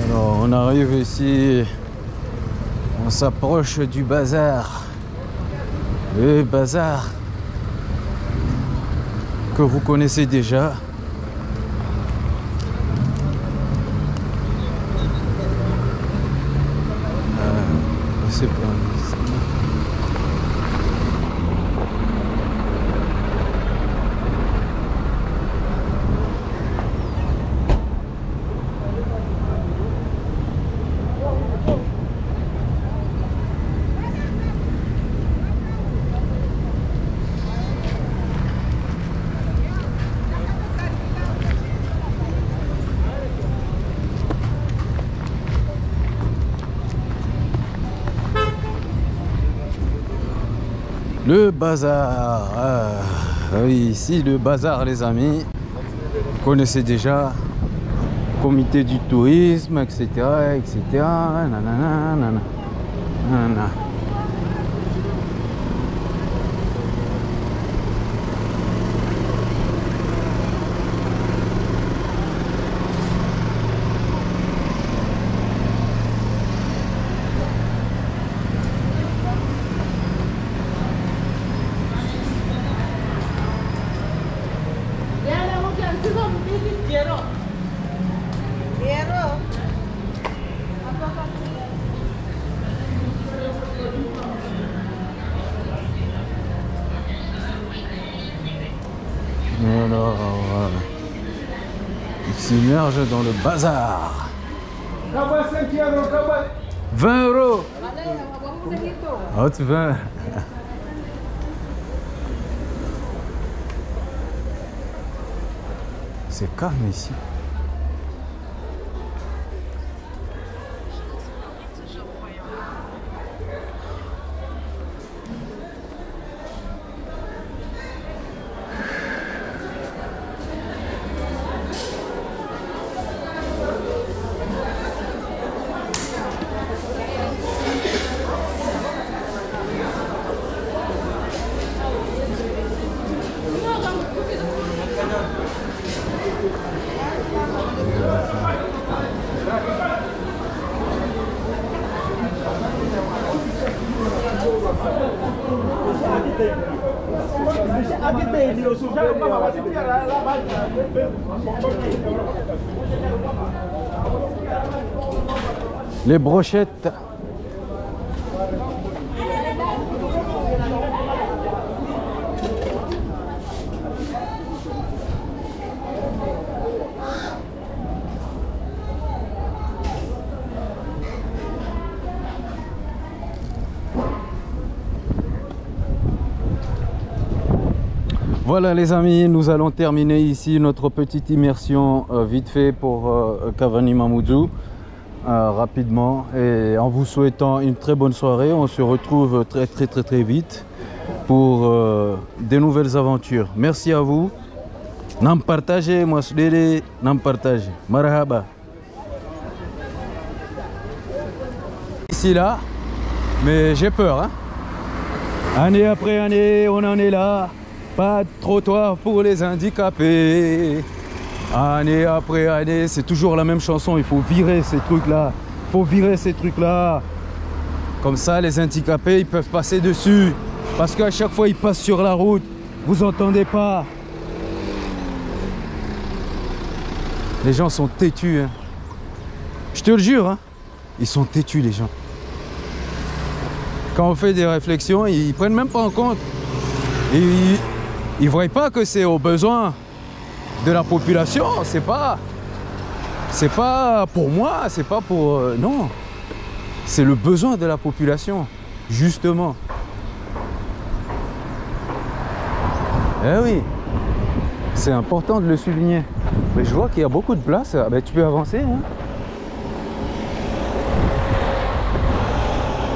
Alors, on arrive ici, on s'approche du bazar. Le bazar que vous connaissez déjà. C'est pas ici. Le bazar, oui, ici le bazar les amis, vous connaissez déjà, comité du tourisme, etc. etc. Nanana, nanana, nanana. Alors, il s'immerge dans le bazar. 20 €. Oh, tu veux. C'est calme ici. Les brochettes. Voilà les amis, nous allons terminer ici notre petite immersion vite fait pour Cavani Mamoudzou rapidement, et en vous souhaitant une très bonne soirée. On se retrouve très vite pour des nouvelles aventures. Merci à vous. Nam partage, moi soudé, nam partage. Marhaba. Ici là, mais j'ai peur. Hein. Année après année, on en est là. Pas de trottoir pour les handicapés. Année après année, c'est toujours la même chanson. Il faut virer ces trucs-là. Il faut virer ces trucs-là. Comme ça, les handicapés, ils peuvent passer dessus. Parce qu'à chaque fois, ils passent sur la route. Vous entendez pas. Les gens sont têtus. Hein. Je te le jure. Hein. Ils sont têtus, les gens. Quand on fait des réflexions, ils prennent même pas en compte. Ils ne voient pas que c'est aux besoins de la population. C'est pas pour moi, c'est pas pour... non. C'est le besoin de la population, justement. Eh oui, c'est important de le souligner. Mais je vois qu'il y a beaucoup de place. Ben, tu peux avancer. Hein.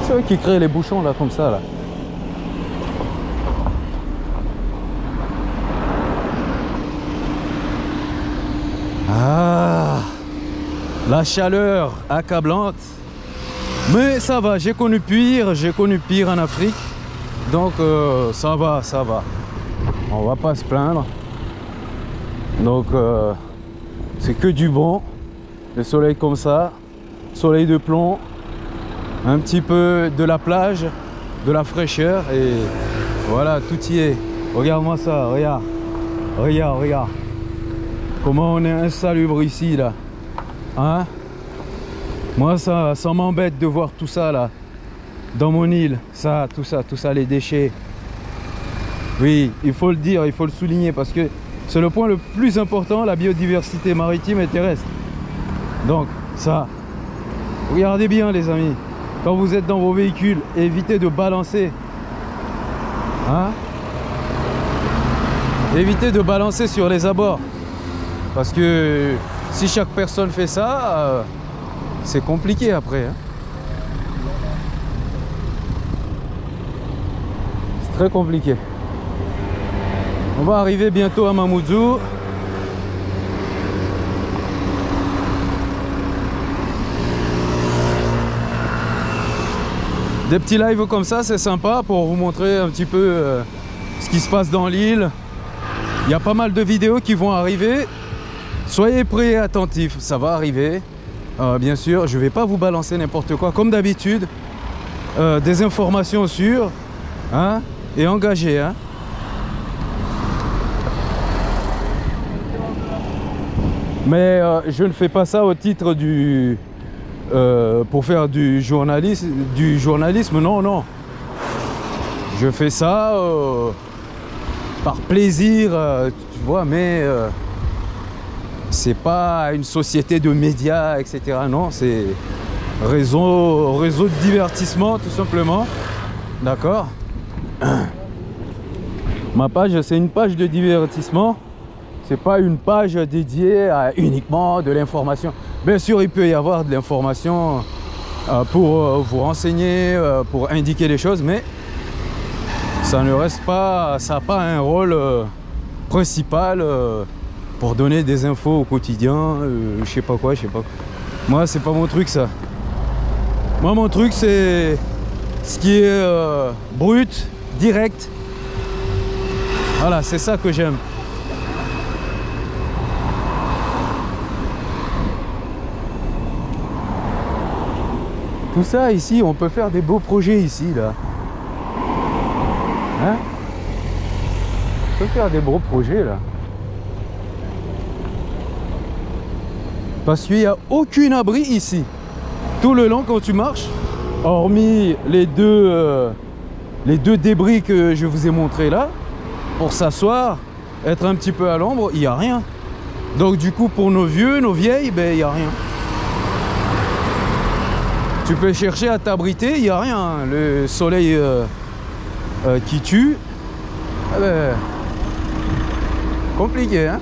C'est eux qui créent les bouchons là, comme ça là. Ah, la chaleur accablante. Mais ça va, j'ai connu pire en Afrique. Donc ça va, ça va. On va pas se plaindre. Donc c'est que du bon. Le soleil comme ça, soleil de plomb. Un petit peu de la plage, de la fraîcheur et voilà, tout y est. Regarde-moi ça, regarde. Regarde, regarde. Comment on est insalubre ici, là. Hein? Moi, ça m'embête de voir tout ça, là. Dans mon île. Ça, tout ça, les déchets. Oui, il faut le dire, il faut le souligner parce que c'est le point le plus important, la biodiversité maritime et terrestre. Donc, ça. Regardez bien, les amis. Quand vous êtes dans vos véhicules, évitez de balancer. Hein? Évitez de balancer sur les abords. Parce que si chaque personne fait ça, c'est compliqué après. Hein? C'est très compliqué. On va arriver bientôt à Mamoudzou. Des petits lives comme ça, c'est sympa pour vous montrer un petit peu ce qui se passe dans l'île. Il y a pas mal de vidéos qui vont arriver. Soyez prêts et attentifs, ça va arriver. Bien sûr, je ne vais pas vous balancer n'importe quoi. Comme d'habitude, des informations sûres, hein, et engagées. Hein. Mais je ne fais pas ça au titre du... pour faire du journalisme, non, non. Je fais ça par plaisir, tu vois, mais c'est pas une société de médias, etc. Non, c'est réseau de divertissement, tout simplement. D'accord? Ma page, c'est une page de divertissement. C'est pas une page dédiée à uniquement de l'information. Bien sûr, il peut y avoir de l'information pour vous renseigner, pour indiquer les choses, mais ça ne reste pas, ça n'a pas un rôle principal pour donner des infos au quotidien, je sais pas quoi, je sais pas. Moi, c'est pas mon truc ça. Moi, mon truc, c'est ce qui est brut, direct. Voilà, c'est ça que j'aime. Tout ça ici, on peut faire des beaux projets ici, là. Hein? On peut faire des beaux projets, là. Parce qu'il n'y a aucun abri ici. Tout le long, quand tu marches, hormis les deux débris que je vous ai montrés là, pour s'asseoir, être un petit peu à l'ombre, il n'y a rien. Donc du coup, pour nos vieux, nos vieilles, ben, il n'y a rien. Tu peux chercher à t'abriter, il n'y a rien. Le soleil qui tue, eh ben, compliqué, hein.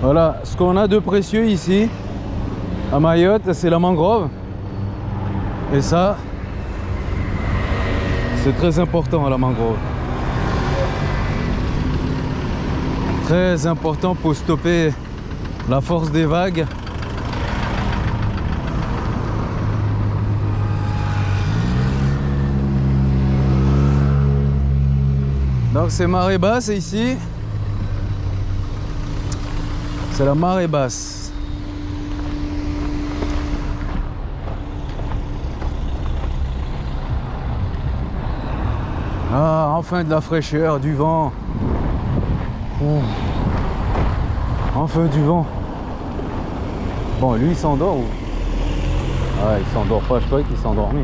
Voilà, ce qu'on a de précieux ici, à Mayotte, c'est la mangrove. Et ça, c'est très important, la mangrove. Très important pour stopper la force des vagues. Donc c'est marée basse ici. C'est la marée basse. Ah, enfin de la fraîcheur, du vent. Oh. Enfin du vent. Bon, lui il s'endort ou... Ah, il s'endort pas, je croyais qu'il s'endormait.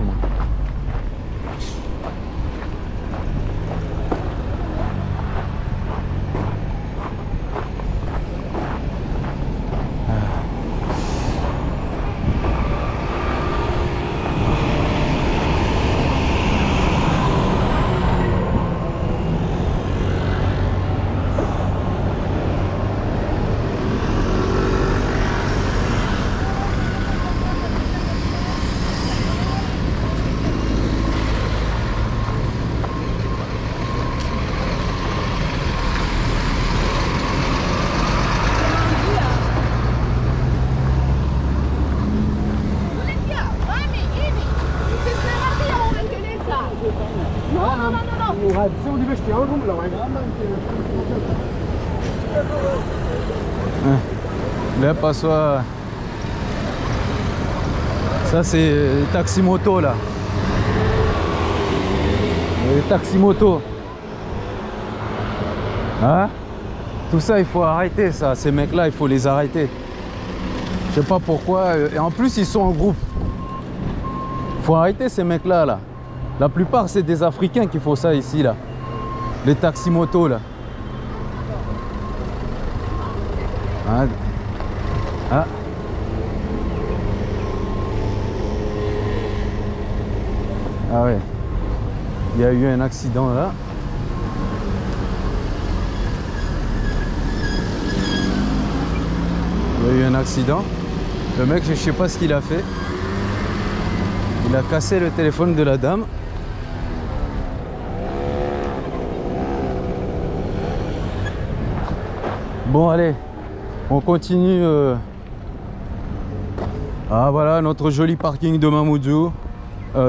Là, passe-toi. Ça, c'est taxi-moto là. Les taxi-moto. Hein? Tout ça, il faut arrêter ça. Ces mecs-là, il faut les arrêter. Je sais pas pourquoi. Et en plus, ils sont en groupe. Il faut arrêter ces mecs-là là. La plupart, c'est des Africains qui font ça ici là. Les taxi-motos là. Hein? Ah. Ah ouais. Il y a eu un accident là. Il y a eu un accident. Le mec, je sais pas ce qu'il a fait. Il a cassé le téléphone de la dame. Bon, allez. On continue. Ah voilà, notre joli parking de Mamoudzou.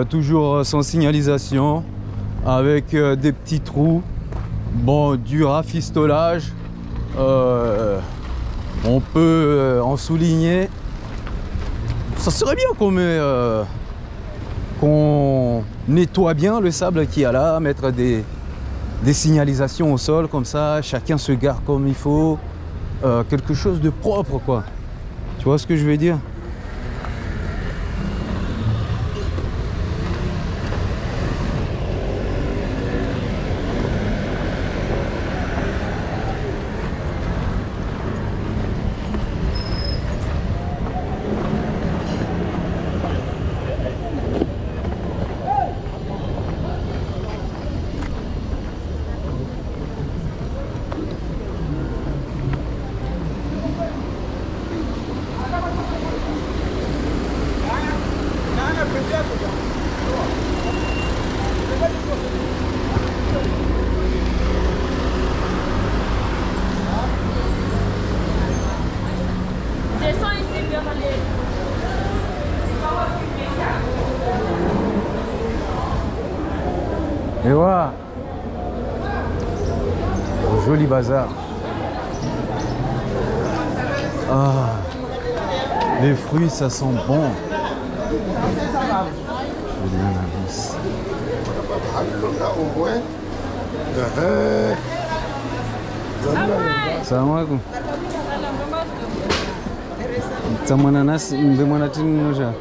Toujours sans signalisation. Avec des petits trous. Bon, du rafistolage. On peut en souligner. Ça serait bien qu'on nettoie bien le sable qu'il y a là. Mettre des signalisations au sol comme ça. Chacun se gare comme il faut. Quelque chose de propre quoi. Tu vois ce que je veux dire? Et voilà. Joli bazar. Ah, les fruits, ça sent bon. Salam alaikum. Mananasi, mwanatini noja.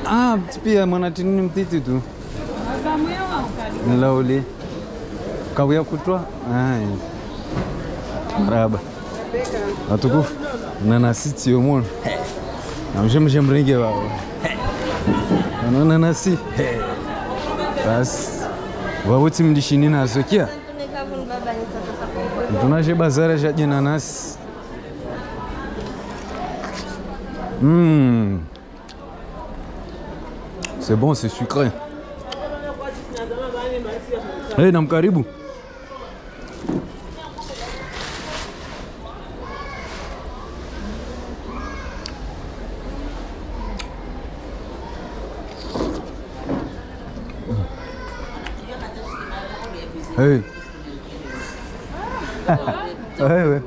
Ah, pia mwanatini mtiti tu. Nlauli. Kawia kutwa? Ai. Maraba. Atukufu. Nanasi tio mono. Namjemje mringe wao. Nanasi. Bas. Wawuti mdishini nazo kia. Tunaje bazara já de nanás. C'est bon, c'est sucré. Hey, nam karibu. Hey. Ouais, ouais.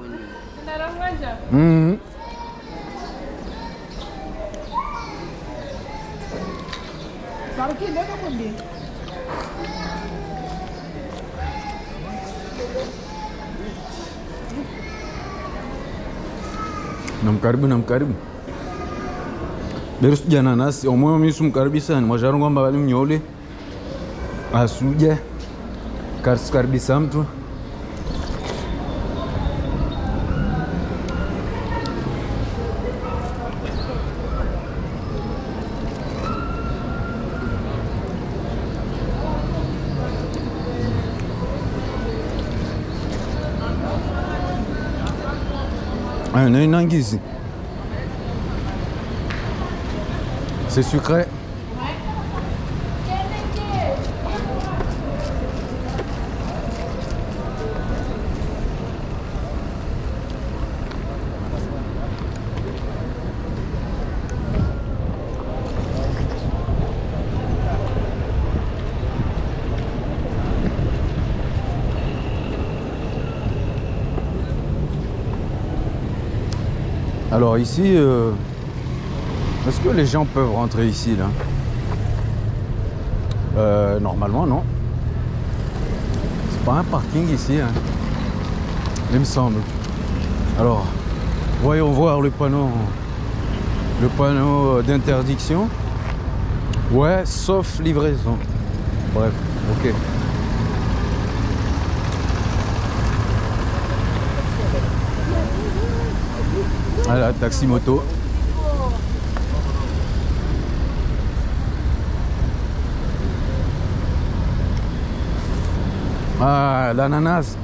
Nam karibu. Berus jana nasi, omoyo misu mkaribisa, mwajaru ngomba wali mnyole. Asuje. Karibisa mtu. Nangizi. C'est sucré. Alors ici, est-ce que les gens peuvent rentrer ici là? Normalement non. C'est pas un parking ici, hein, il me semble. Alors, voyons voir le panneau d'interdiction. Ouais, sauf livraison. Bref, ok. Voilà, taxi moto. Ah, l'ananas.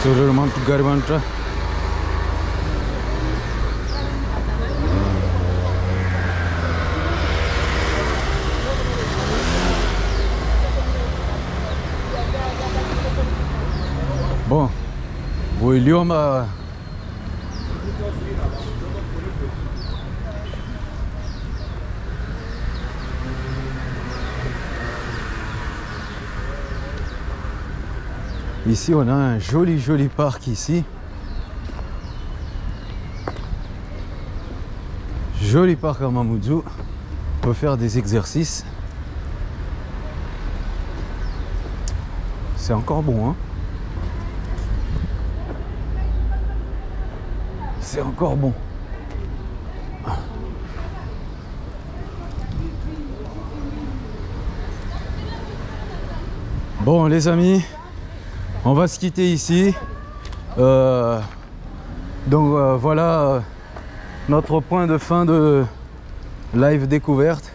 Sururman tu garbantra. Bon, o idioma ici on a un joli parc ici. Joli parc à Mamoudzou. peut faire des exercices. C'est encore bon, hein. C'est encore bon. Bon les amis, on va se quitter ici. Voilà notre point de fin de live découverte.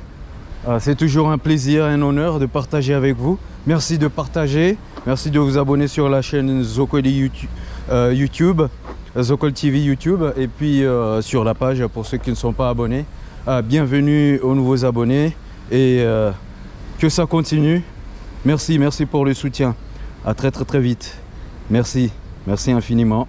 C'est toujours un plaisir et un honneur de partager avec vous. Merci de partager, merci de vous abonner sur la chaîne Zocol YouTube, Zocol TV YouTube, et puis sur la page pour ceux qui ne sont pas abonnés. Bienvenue aux nouveaux abonnés et que ça continue. Merci pour le soutien. À très vite. Merci infiniment.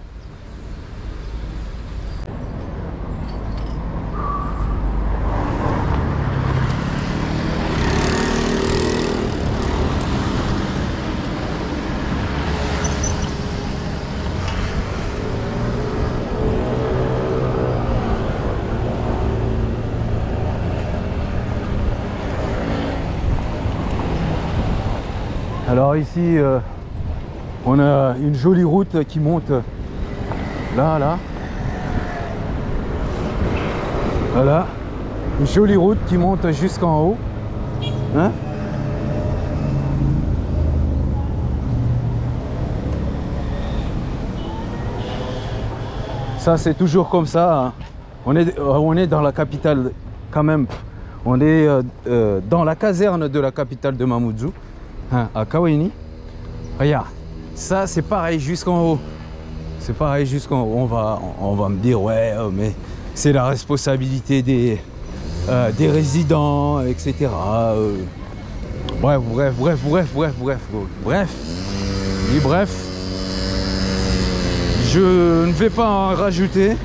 Alors ici, on a une jolie route qui monte là. Voilà, une jolie route qui monte jusqu'en haut. Hein? Ça, c'est toujours comme ça. Hein. On est dans la capitale quand même. On est dans la caserne de la capitale de Mamoudzou. À Kaweni. Regarde, ça c'est pareil jusqu'en haut. C'est pareil jusqu'en haut. On va me dire ouais, mais c'est la responsabilité des résidents, etc. Bref. Je ne vais pas en rajouter.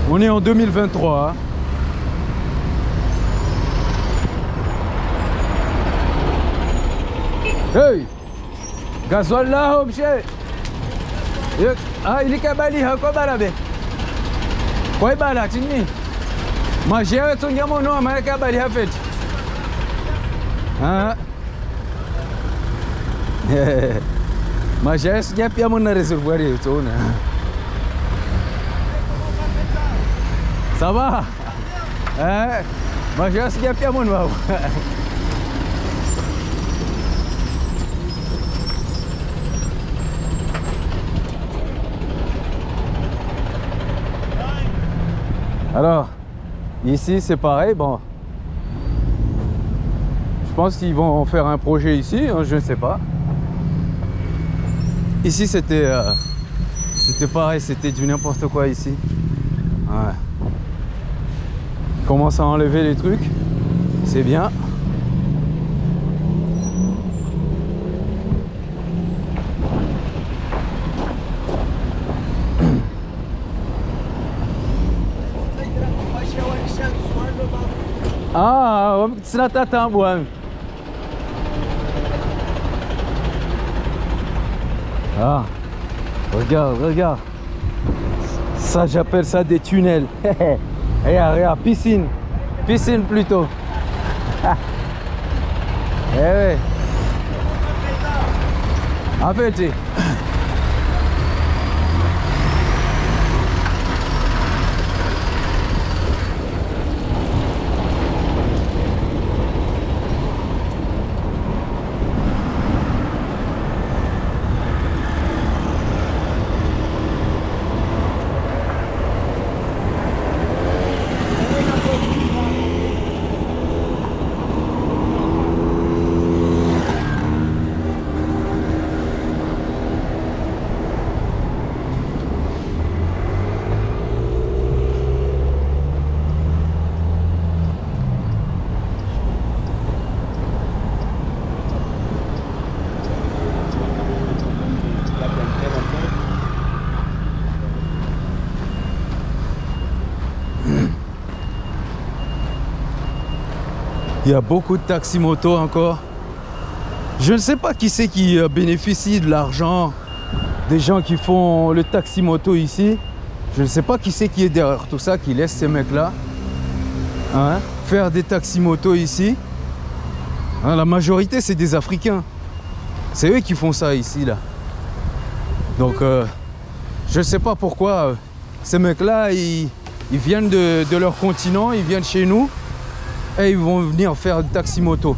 On est en 2023. Hey! Gasoil là, objet! Ah, il est kabali, quoi balabe? Quoi bala, tini? Ma j'ai ton gamin, non, ma kabali, a fait. Ah! Ma j'ai ce qu'il y a pire mon réservoir, ça va? Hein? Ma j'ai ce qu'il y a pire mon wow. Alors, ici c'est pareil, bon. Je pense qu'ils vont faire un projet ici, hein, je ne sais pas. Ici c'était pareil, c'était du n'importe quoi ici. Ouais. Ils commencent à enlever les trucs, c'est bien. Ah, vamos que tirar tatão, boa. Ah, regarde. Ça, j'appelle ça des tunnels. Regarde, piscine plutôt. Eh ouais. En fait, il y a beaucoup de taxi-moto encore. Je ne sais pas qui c'est qui bénéficie de l'argent des gens qui font le taxi-moto ici. Je ne sais pas qui c'est qui est derrière tout ça, qui laisse ces mecs-là. Hein? faire des taxis-motos ici. Hein, la majorité, c'est des Africains. C'est eux qui font ça ici, là. Donc, je sais pas pourquoi ces mecs-là, ils viennent de leur continent, ils viennent chez nous et ils vont venir faire du taxi-moto.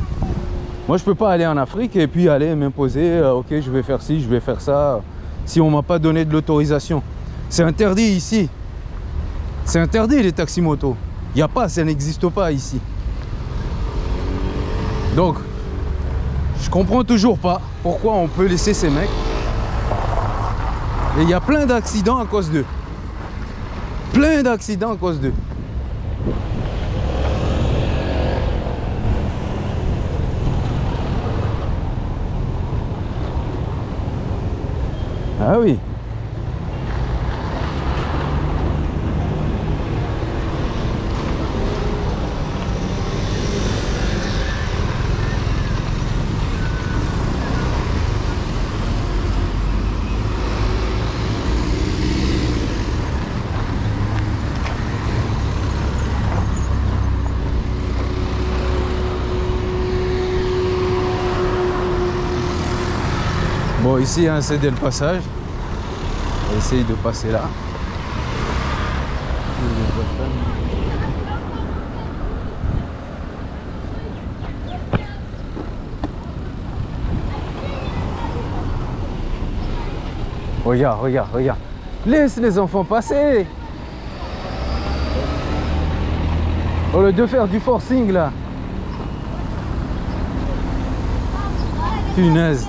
Moi, je peux pas aller en Afrique et puis aller m'imposer, ok, je vais faire ci, je vais faire ça, si on m'a pas donné de l'autorisation. C'est interdit ici. C'est interdit les taxis-motos. Il n'y a pas, ça n'existe pas ici. Donc, je comprends toujours pas pourquoi on peut laisser ces mecs. Et il y a plein d'accidents à cause d'eux. Plein d'accidents à cause d'eux. Ah oui. Bon, ici, hein, c'est le passage. On va essayer de passer là. Regarde, regarde, regarde. Laisse les enfants passer. Au lieu de faire du forcing là. Punaise.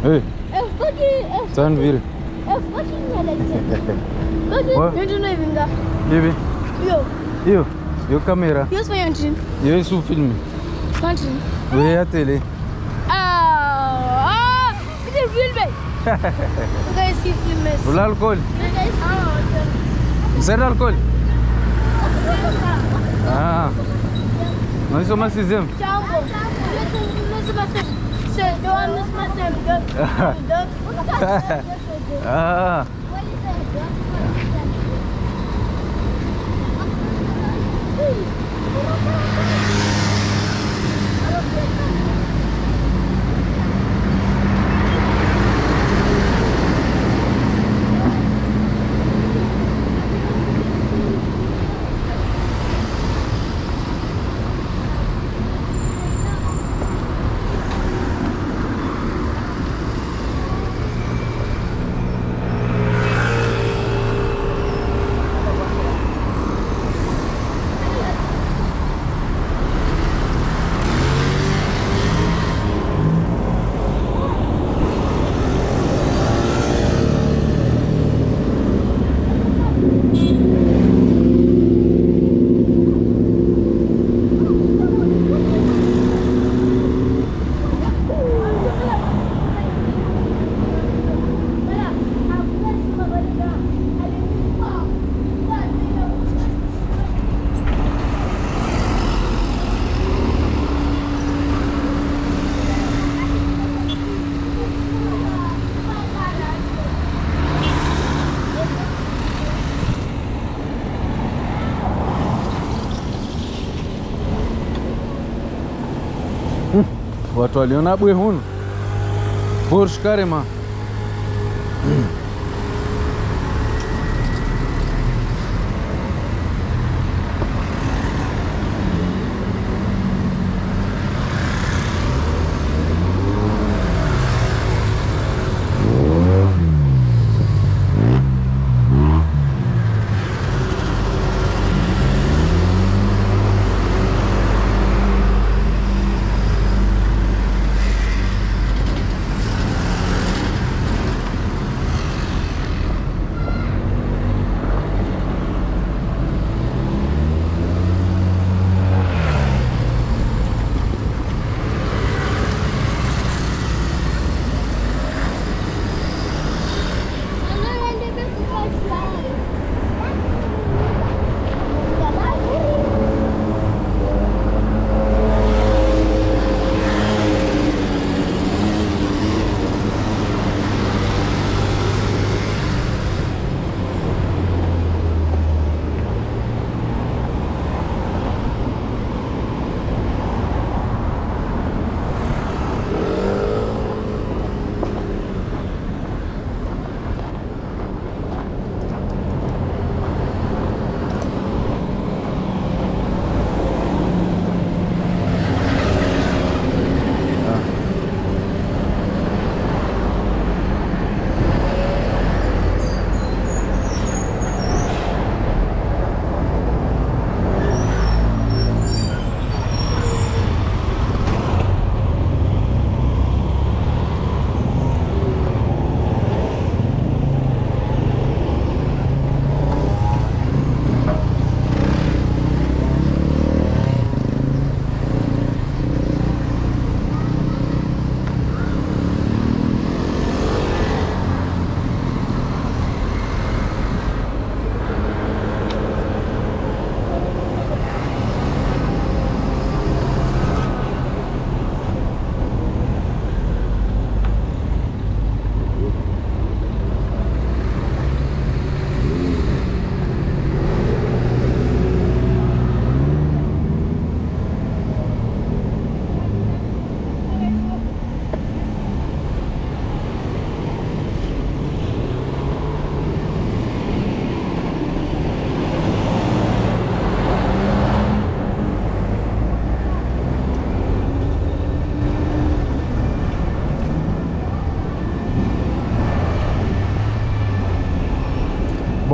Hey, sen bir. Gibi. Yo, yo kamera. Yo su film. Yo ya tele. Ul alcool. Ser alcool. Ah. Noi somos sizem. Ah. Watu waliona bwe hunu Porsche Carema.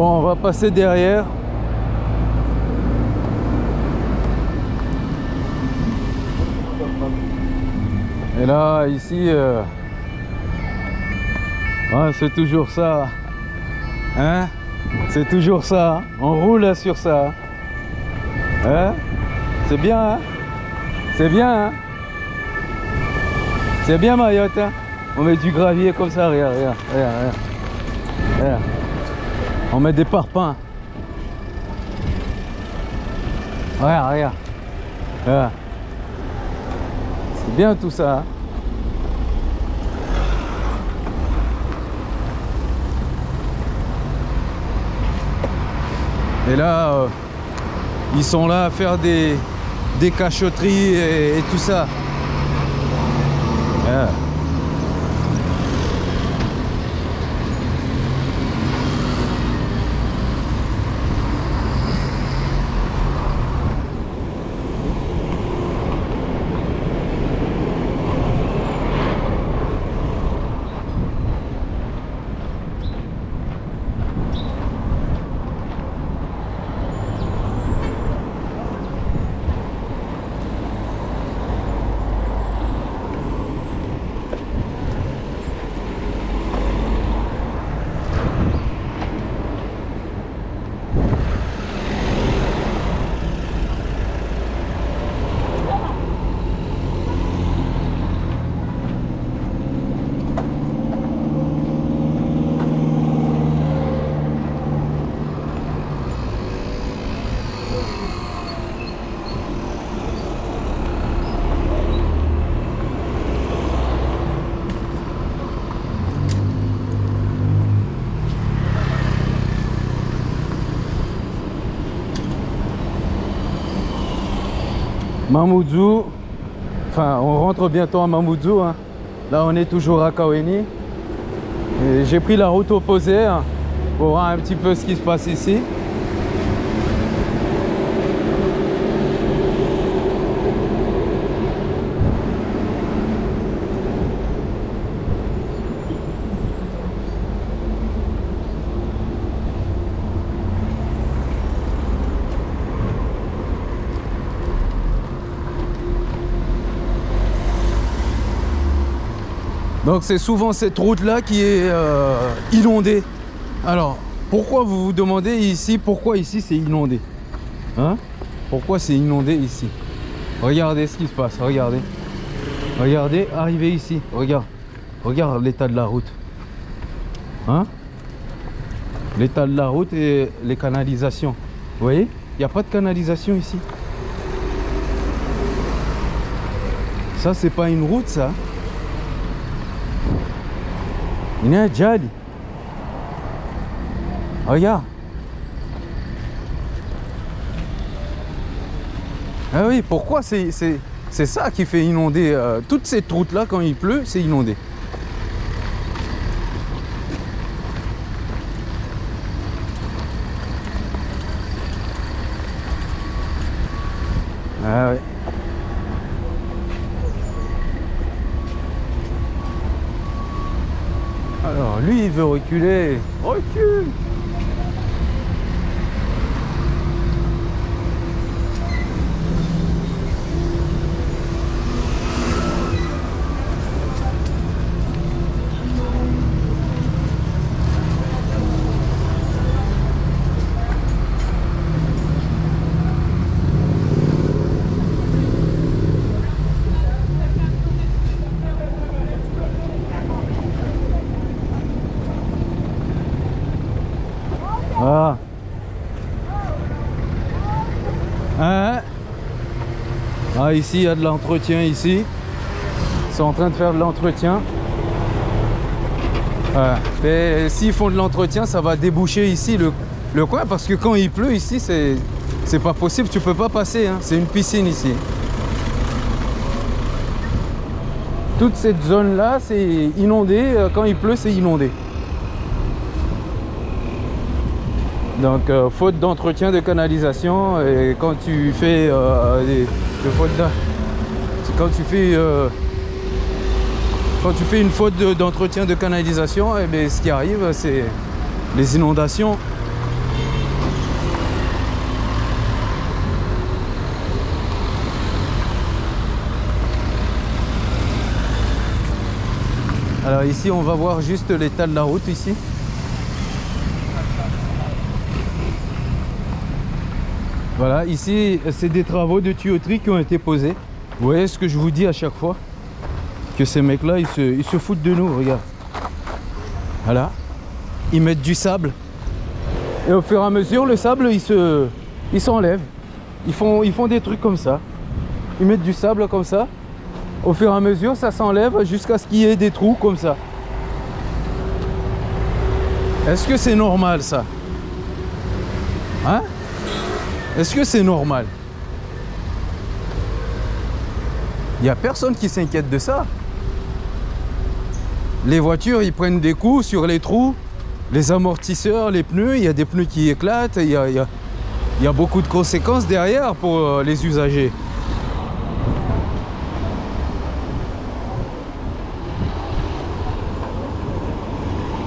Bon, on va passer derrière. Et là, ici, ouais, c'est toujours ça. Hein? C'est toujours ça. On roule sur ça. Hein? C'est bien, hein? C'est bien, hein? C'est bien, Mayotte, hein? On met du gravier comme ça, regarde, regarde, regarde, regarde. Regarde. On met des parpaings. Regarde, regarde. Regarde. C'est bien tout ça, hein? Et là, ils sont là à faire des cachotteries et tout ça. Yeah. Mamoudzou, enfin on rentre bientôt à Mamoudzou, hein. Là on est toujours à Kaweni et j'ai pris la route opposée, hein, pour voir un petit peu ce qui se passe ici. Donc c'est souvent cette route-là qui est inondée. Alors, pourquoi vous vous demandez ici, pourquoi ici c'est inondé? Hein? Pourquoi c'est inondé ici? Regardez ce qui se passe, regardez. Regardez, arrivez ici, regarde. Regarde l'état de la route. Hein? L'état de la route et les canalisations. Vous voyez? Il n'y a pas de canalisation ici. Ça, c'est pas une route, ça. Il y a un Djali. Regarde. Ah oui, pourquoi c'est ça qui fait inonder toute cette route là quand il pleut, c'est inondé. Ah oui. Alors lui il veut reculer. Recule. Ah. Hein? Ah, ici il y a de l'entretien ici. Ils sont en train de faire de l'entretien. Mais s'ils font de l'entretien, ça va déboucher ici le coin parce que quand il pleut ici, c'est pas possible, tu peux pas passer, hein. C'est une piscine ici. Toute cette zone là, c'est inondé. Quand il pleut, c'est inondé. Donc faute d'entretien de canalisation, et quand tu fais quand tu fais une faute d'entretien de canalisation, et bien, ce qui arrive c'est les inondations. Alors ici, on va voir juste l'état de la route ici. Voilà, ici, c'est des travaux de tuyauterie qui ont été posés. Vous voyez ce que je vous dis à chaque fois? Que ces mecs-là, ils se foutent de nous, regarde. Voilà. Ils mettent du sable. Et au fur et à mesure, le sable, il s'enlève. Ils font des trucs comme ça. Ils mettent du sable comme ça. Au fur et à mesure, ça s'enlève jusqu'à ce qu'il y ait des trous comme ça. Est-ce que c'est normal, ça? Hein? Est-ce que c'est normal? Il n'y a personne qui s'inquiète de ça. Les voitures, ils prennent des coups sur les trous, les amortisseurs, les pneus, il y a des pneus qui éclatent, il y a beaucoup de conséquences derrière pour les usagers.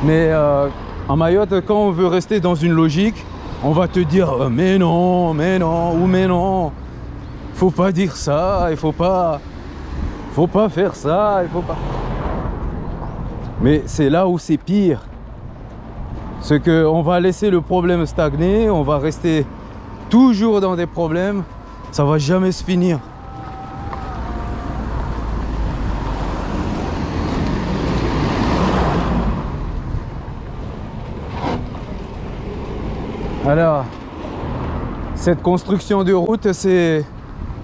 Mais en Mayotte, quand on veut rester dans une logique, on va te dire mais non, ou mais non, faut pas dire ça, il faut pas faire ça, il faut pas. Mais c'est là où c'est pire. C'est qu'on va laisser le problème stagner, on va rester toujours dans des problèmes, ça va jamais se finir. Alors, cette construction de route, c'est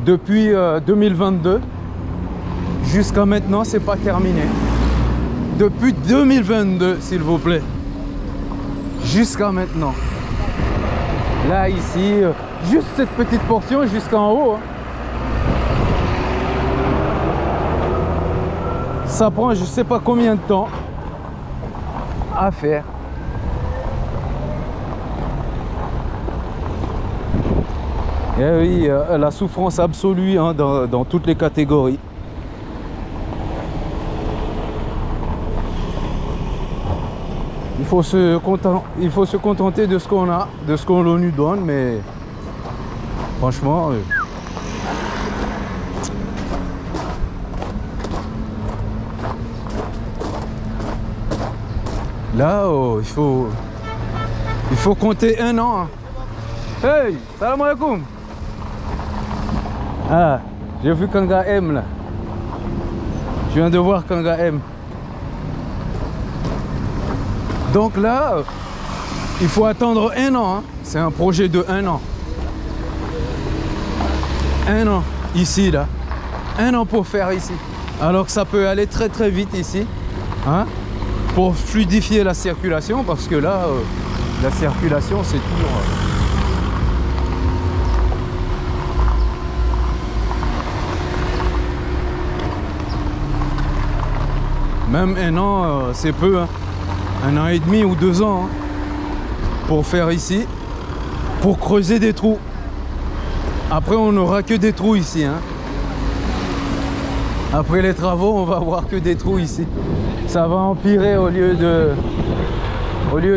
depuis 2022 jusqu'à maintenant, c'est pas terminé. Depuis 2022, s'il vous plaît, jusqu'à maintenant. Là, ici, juste cette petite portion jusqu'en haut. Hein. Ça prend je sais pas combien de temps à faire. Et oui, la souffrance absolue hein, dans toutes les catégories. Il faut se contenter de ce qu'on a, de ce qu'on nous donne, mais franchement... Là, oh, il faut compter 1 an. Hein. Hey, salam alaikum. Ah, j'ai vu Kanga M là. Je viens de voir Kanga M. Donc là, il faut attendre 1 an. Hein. C'est un projet de 1 an. 1 an ici là. 1 an pour faire ici. Alors que ça peut aller très très vite ici. Hein, pour fluidifier la circulation. Parce que là, la circulation c'est toujours... Même 1 an, c'est peu. Hein. 1 an et demi ou 2 ans hein, pour faire ici, pour creuser des trous. Après, on n'aura que des trous ici. Hein. Après les travaux, on va avoir que des trous ici. Ça va empirer au lieu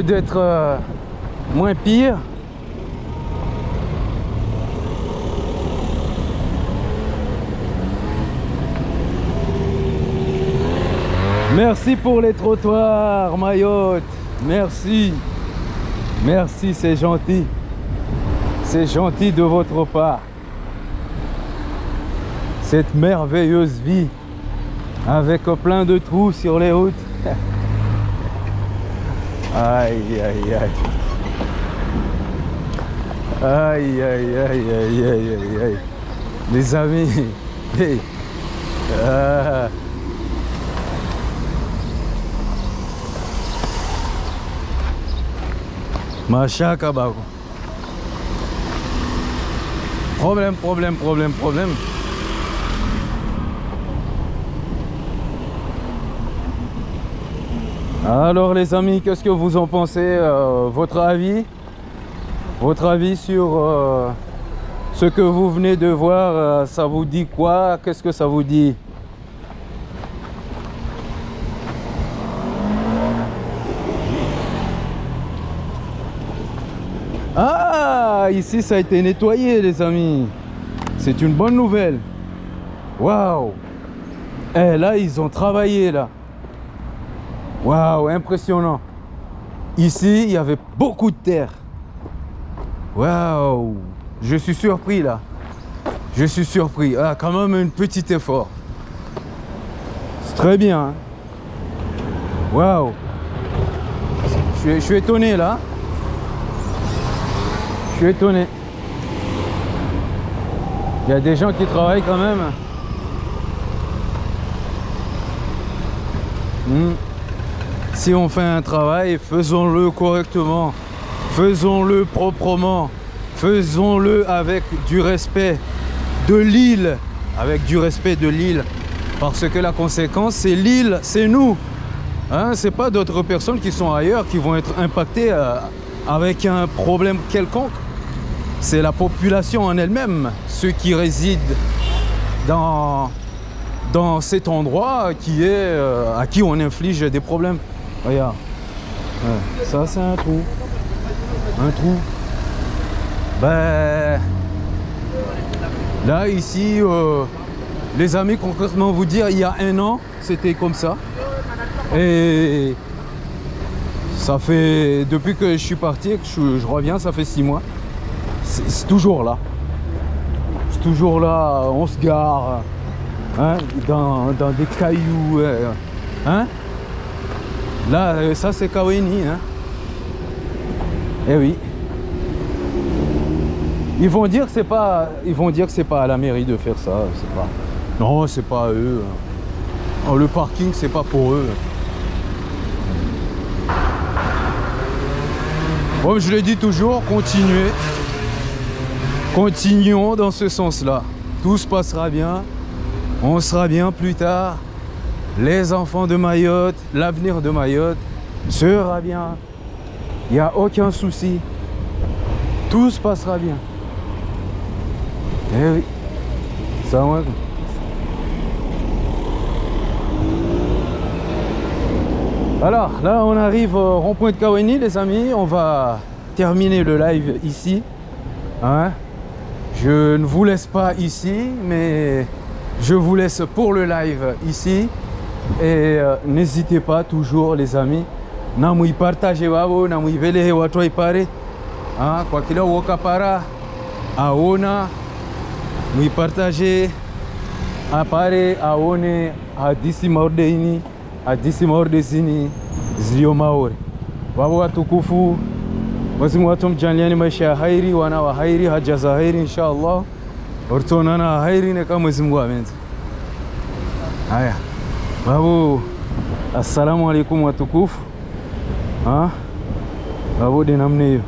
d'être moins pire. Merci pour les trottoirs, Mayotte. Merci. Merci, c'est gentil. C'est gentil de votre part. Cette merveilleuse vie avec plein de trous sur les routes. Aïe, aïe, aïe. Aïe, aïe, aïe, aïe, aïe, aïe, aïe. Les amis. Hey. Machaka bago. Problème. Alors les amis, qu'est-ce que vous en pensez? Votre avis sur ce que vous venez de voir, ça vous dit quoi? Qu'est-ce que ça vous dit? Ah, ici ça a été nettoyé les amis. C'est une bonne nouvelle. Waouh. Eh là ils ont travaillé là. Waouh, impressionnant. Ici, il y avait beaucoup de terre. Waouh, je suis surpris là. Je suis surpris. Ah, quand même un petit effort. C'est très bien. Hein? Waouh. Je suis étonné là. Je suis étonné. Il y a des gens qui travaillent quand même. Si on fait un travail, faisons-le correctement. Faisons-le proprement. Faisons-le avec du respect de l'île. Avec du respect de l'île. Parce que la conséquence, c'est l'île, c'est nous. Hein, c'est pas d'autres personnes qui sont ailleurs qui vont être impactées avec un problème quelconque. C'est la population en elle-même, ceux qui résident dans cet endroit qui est, à qui on inflige des problèmes. Regarde, ouais, ça c'est un trou. Un trou. Ben, là ici, les amis, concrètement vous dire, il y a un an, c'était comme ça. Et ça fait, depuis que je suis parti et que je reviens, ça fait 6 mois. C'est toujours là. C'est toujours là, on se gare hein, dans des cailloux. Hein? Là, ça c'est Kaweni. Hein? Eh oui. Ils vont dire que c'est pas à la mairie de faire ça. C'est pas. Non, c'est pas à eux. Oh, le parking, c'est pas pour eux. Comme je le dis toujours, continuez. Continuons dans ce sens-là. Tout se passera bien. On sera bien plus tard. Les enfants de Mayotte, l'avenir de Mayotte sera bien. Il n'y a aucun souci. Tout se passera bien. Eh oui. Ça va. Alors là on arrive au rond-point de Kaweni les amis, on va terminer le live ici. Hein? Je ne vous laisse pas ici, mais je vous laisse pour le live ici. Et n'hésitez pas toujours les amis, namui partager wao, namui vele watu waipare. Kwa kila wokapara aona mui partager apare aone hadisi maordeini hadisi maordesini zio maore wao watukufu. Mwenyezi Mungu atumjalieni maisha ya hairi, wana wa hairi, haja za hairi inshallah. Ortonana hairi ne kama Mwenyezi Mungu amenza. Haya. Babu, assalamu alaikum watukufu. Babu de namne hiyo.